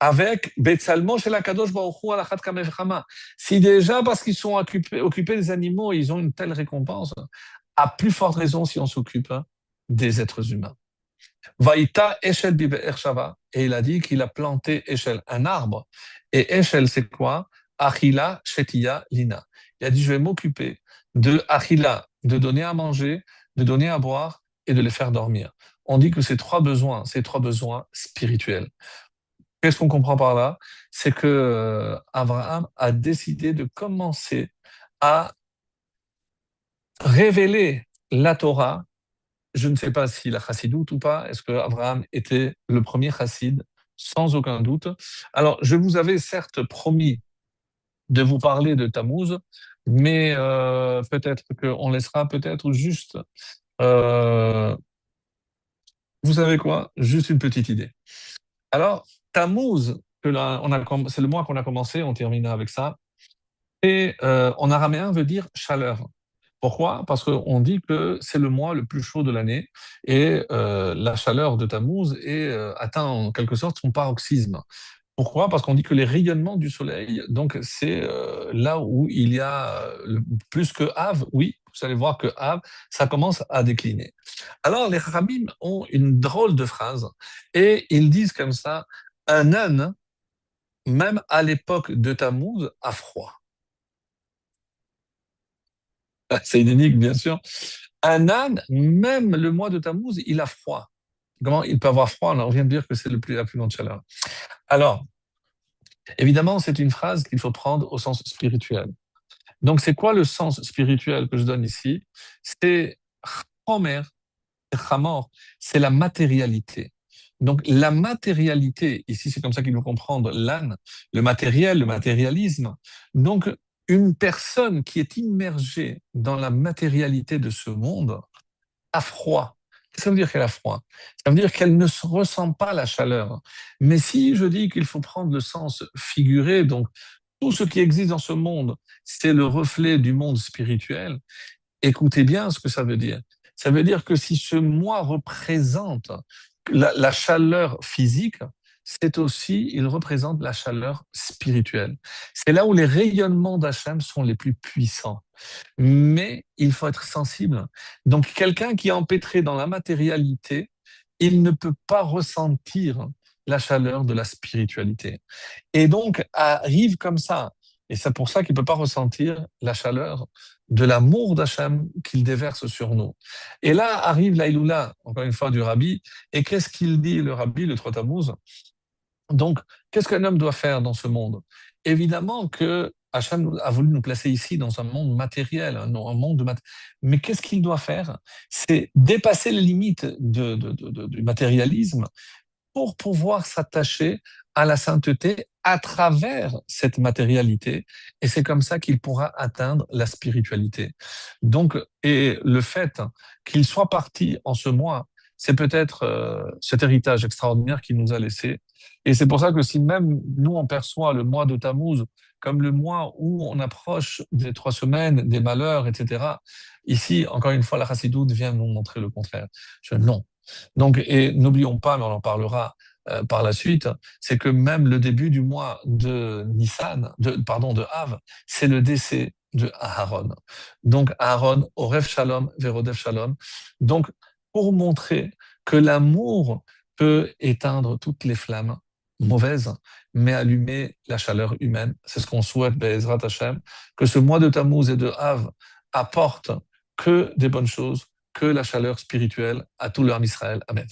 A: Avec Betsalmo chez la Kadosh Baruch Hu alachat kamevchama. Si déjà, parce qu'ils sont occupés des animaux, ils ont une telle récompense, à plus forte raison si on s'occupe des êtres humains. Vaïta Eshel Bibe'er Shava, et il a dit qu'il a planté Eshel, un arbre. Et Eshel, c'est quoi? Achila Shetia Lina. Il a dit, je vais m'occuper de Achila, de donner à manger, de donner à boire et de les faire dormir. On dit que ces trois besoins spirituels. Qu'est-ce qu'on comprend par là? C'est que Abraham a décidé de commencer à révéler la Torah. Je ne sais pas si la chassidoute ou pas. Est-ce que Abraham était le premier chassid? Sans aucun doute. Alors, je vous avais certes promis de vous parler de Tammuz, mais peut-être qu'on laissera peut-être juste, vous savez quoi? Juste une petite idée. Alors, Tammuz, c'est le mois qu'on a commencé, on terminera avec ça. Et en araméen veut dire chaleur. Pourquoi? Parce qu'on dit que c'est le mois le plus chaud de l'année et la chaleur de Tammuz atteint en quelque sorte son paroxysme. Pourquoi? Parce qu'on dit que les rayonnements du soleil, donc c'est là où il y a plus que Av, oui, vous allez voir que Av, ça commence à décliner. Alors les rabbins ont une drôle de phrase et ils disent comme ça, un âne, même à l'époque de Tammuz, a froid. C'est une énigme, bien sûr. Un âne, même le mois de Tammuz, il a froid. Comment il peut avoir froid? On vient de dire que c'est la plus grande chaleur. Alors, évidemment, c'est une phrase qu'il faut prendre au sens spirituel. Donc, c'est quoi le sens spirituel que je donne ici? C'est Chomer, Chamor, c'est la matérialité. Donc, la matérialité, ici, c'est comme ça qu'il faut comprendre l'âne, le matériel, le matérialisme. Donc, une personne qui est immergée dans la matérialité de ce monde a froid. Qu'est-ce que ça veut dire qu'elle a froid? Ça veut dire qu'elle ne ressent pas la chaleur. Mais si je dis qu'il faut prendre le sens figuré, donc tout ce qui existe dans ce monde, c'est le reflet du monde spirituel, écoutez bien ce que ça veut dire. Ça veut dire que si ce moi représente la chaleur physique, c'est aussi, il représente la chaleur spirituelle. C'est là où les rayonnements d'Hachem sont les plus puissants. Mais il faut être sensible. Donc, quelqu'un qui est empêtré dans la matérialité, il ne peut pas ressentir la chaleur de la spiritualité. Et donc, arrive comme ça, et c'est pour ça qu'il ne peut pas ressentir la chaleur de l'amour d'Hachem qu'il déverse sur nous. Et là arrive l'Aïloula, encore une fois, du Rabbi. Et qu'est-ce qu'il dit, le Rabbi, le Trois Tammuz? Donc, qu'est-ce qu'un homme doit faire dans ce monde? Évidemment que Hachem a voulu nous placer ici dans un monde matériel, un monde mais qu'est-ce qu'il doit faire? C'est dépasser les limites du matérialisme pour pouvoir s'attacher à la sainteté à travers cette matérialité. Et c'est comme ça qu'il pourra atteindre la spiritualité. Donc, et le fait qu'il soit parti en ce mois, c'est peut-être cet héritage extraordinaire qu'il nous a laissé. Et c'est pour ça que si même nous, on perçoit le mois de Tammuz comme le mois où on approche des 3 semaines, des malheurs, etc. Ici, encore une fois, la Chassidoute vient nous montrer le contraire. Non. Donc, et n'oublions pas, mais on en parlera par la suite, c'est que même le début du mois de Nissan, pardon, de Av, c'est le décès de Aaron. Donc, Aaron, Orev Shalom, Verodev Shalom. Donc, pour montrer que l'amour peut éteindre toutes les flammes mauvaises, mais allumer la chaleur humaine. C'est ce qu'on souhaite, Be'ezrat Hashem, que ce mois de Tammuz et de Av apporte que des bonnes choses, que la chaleur spirituelle à tout l'homme Israël. Amen.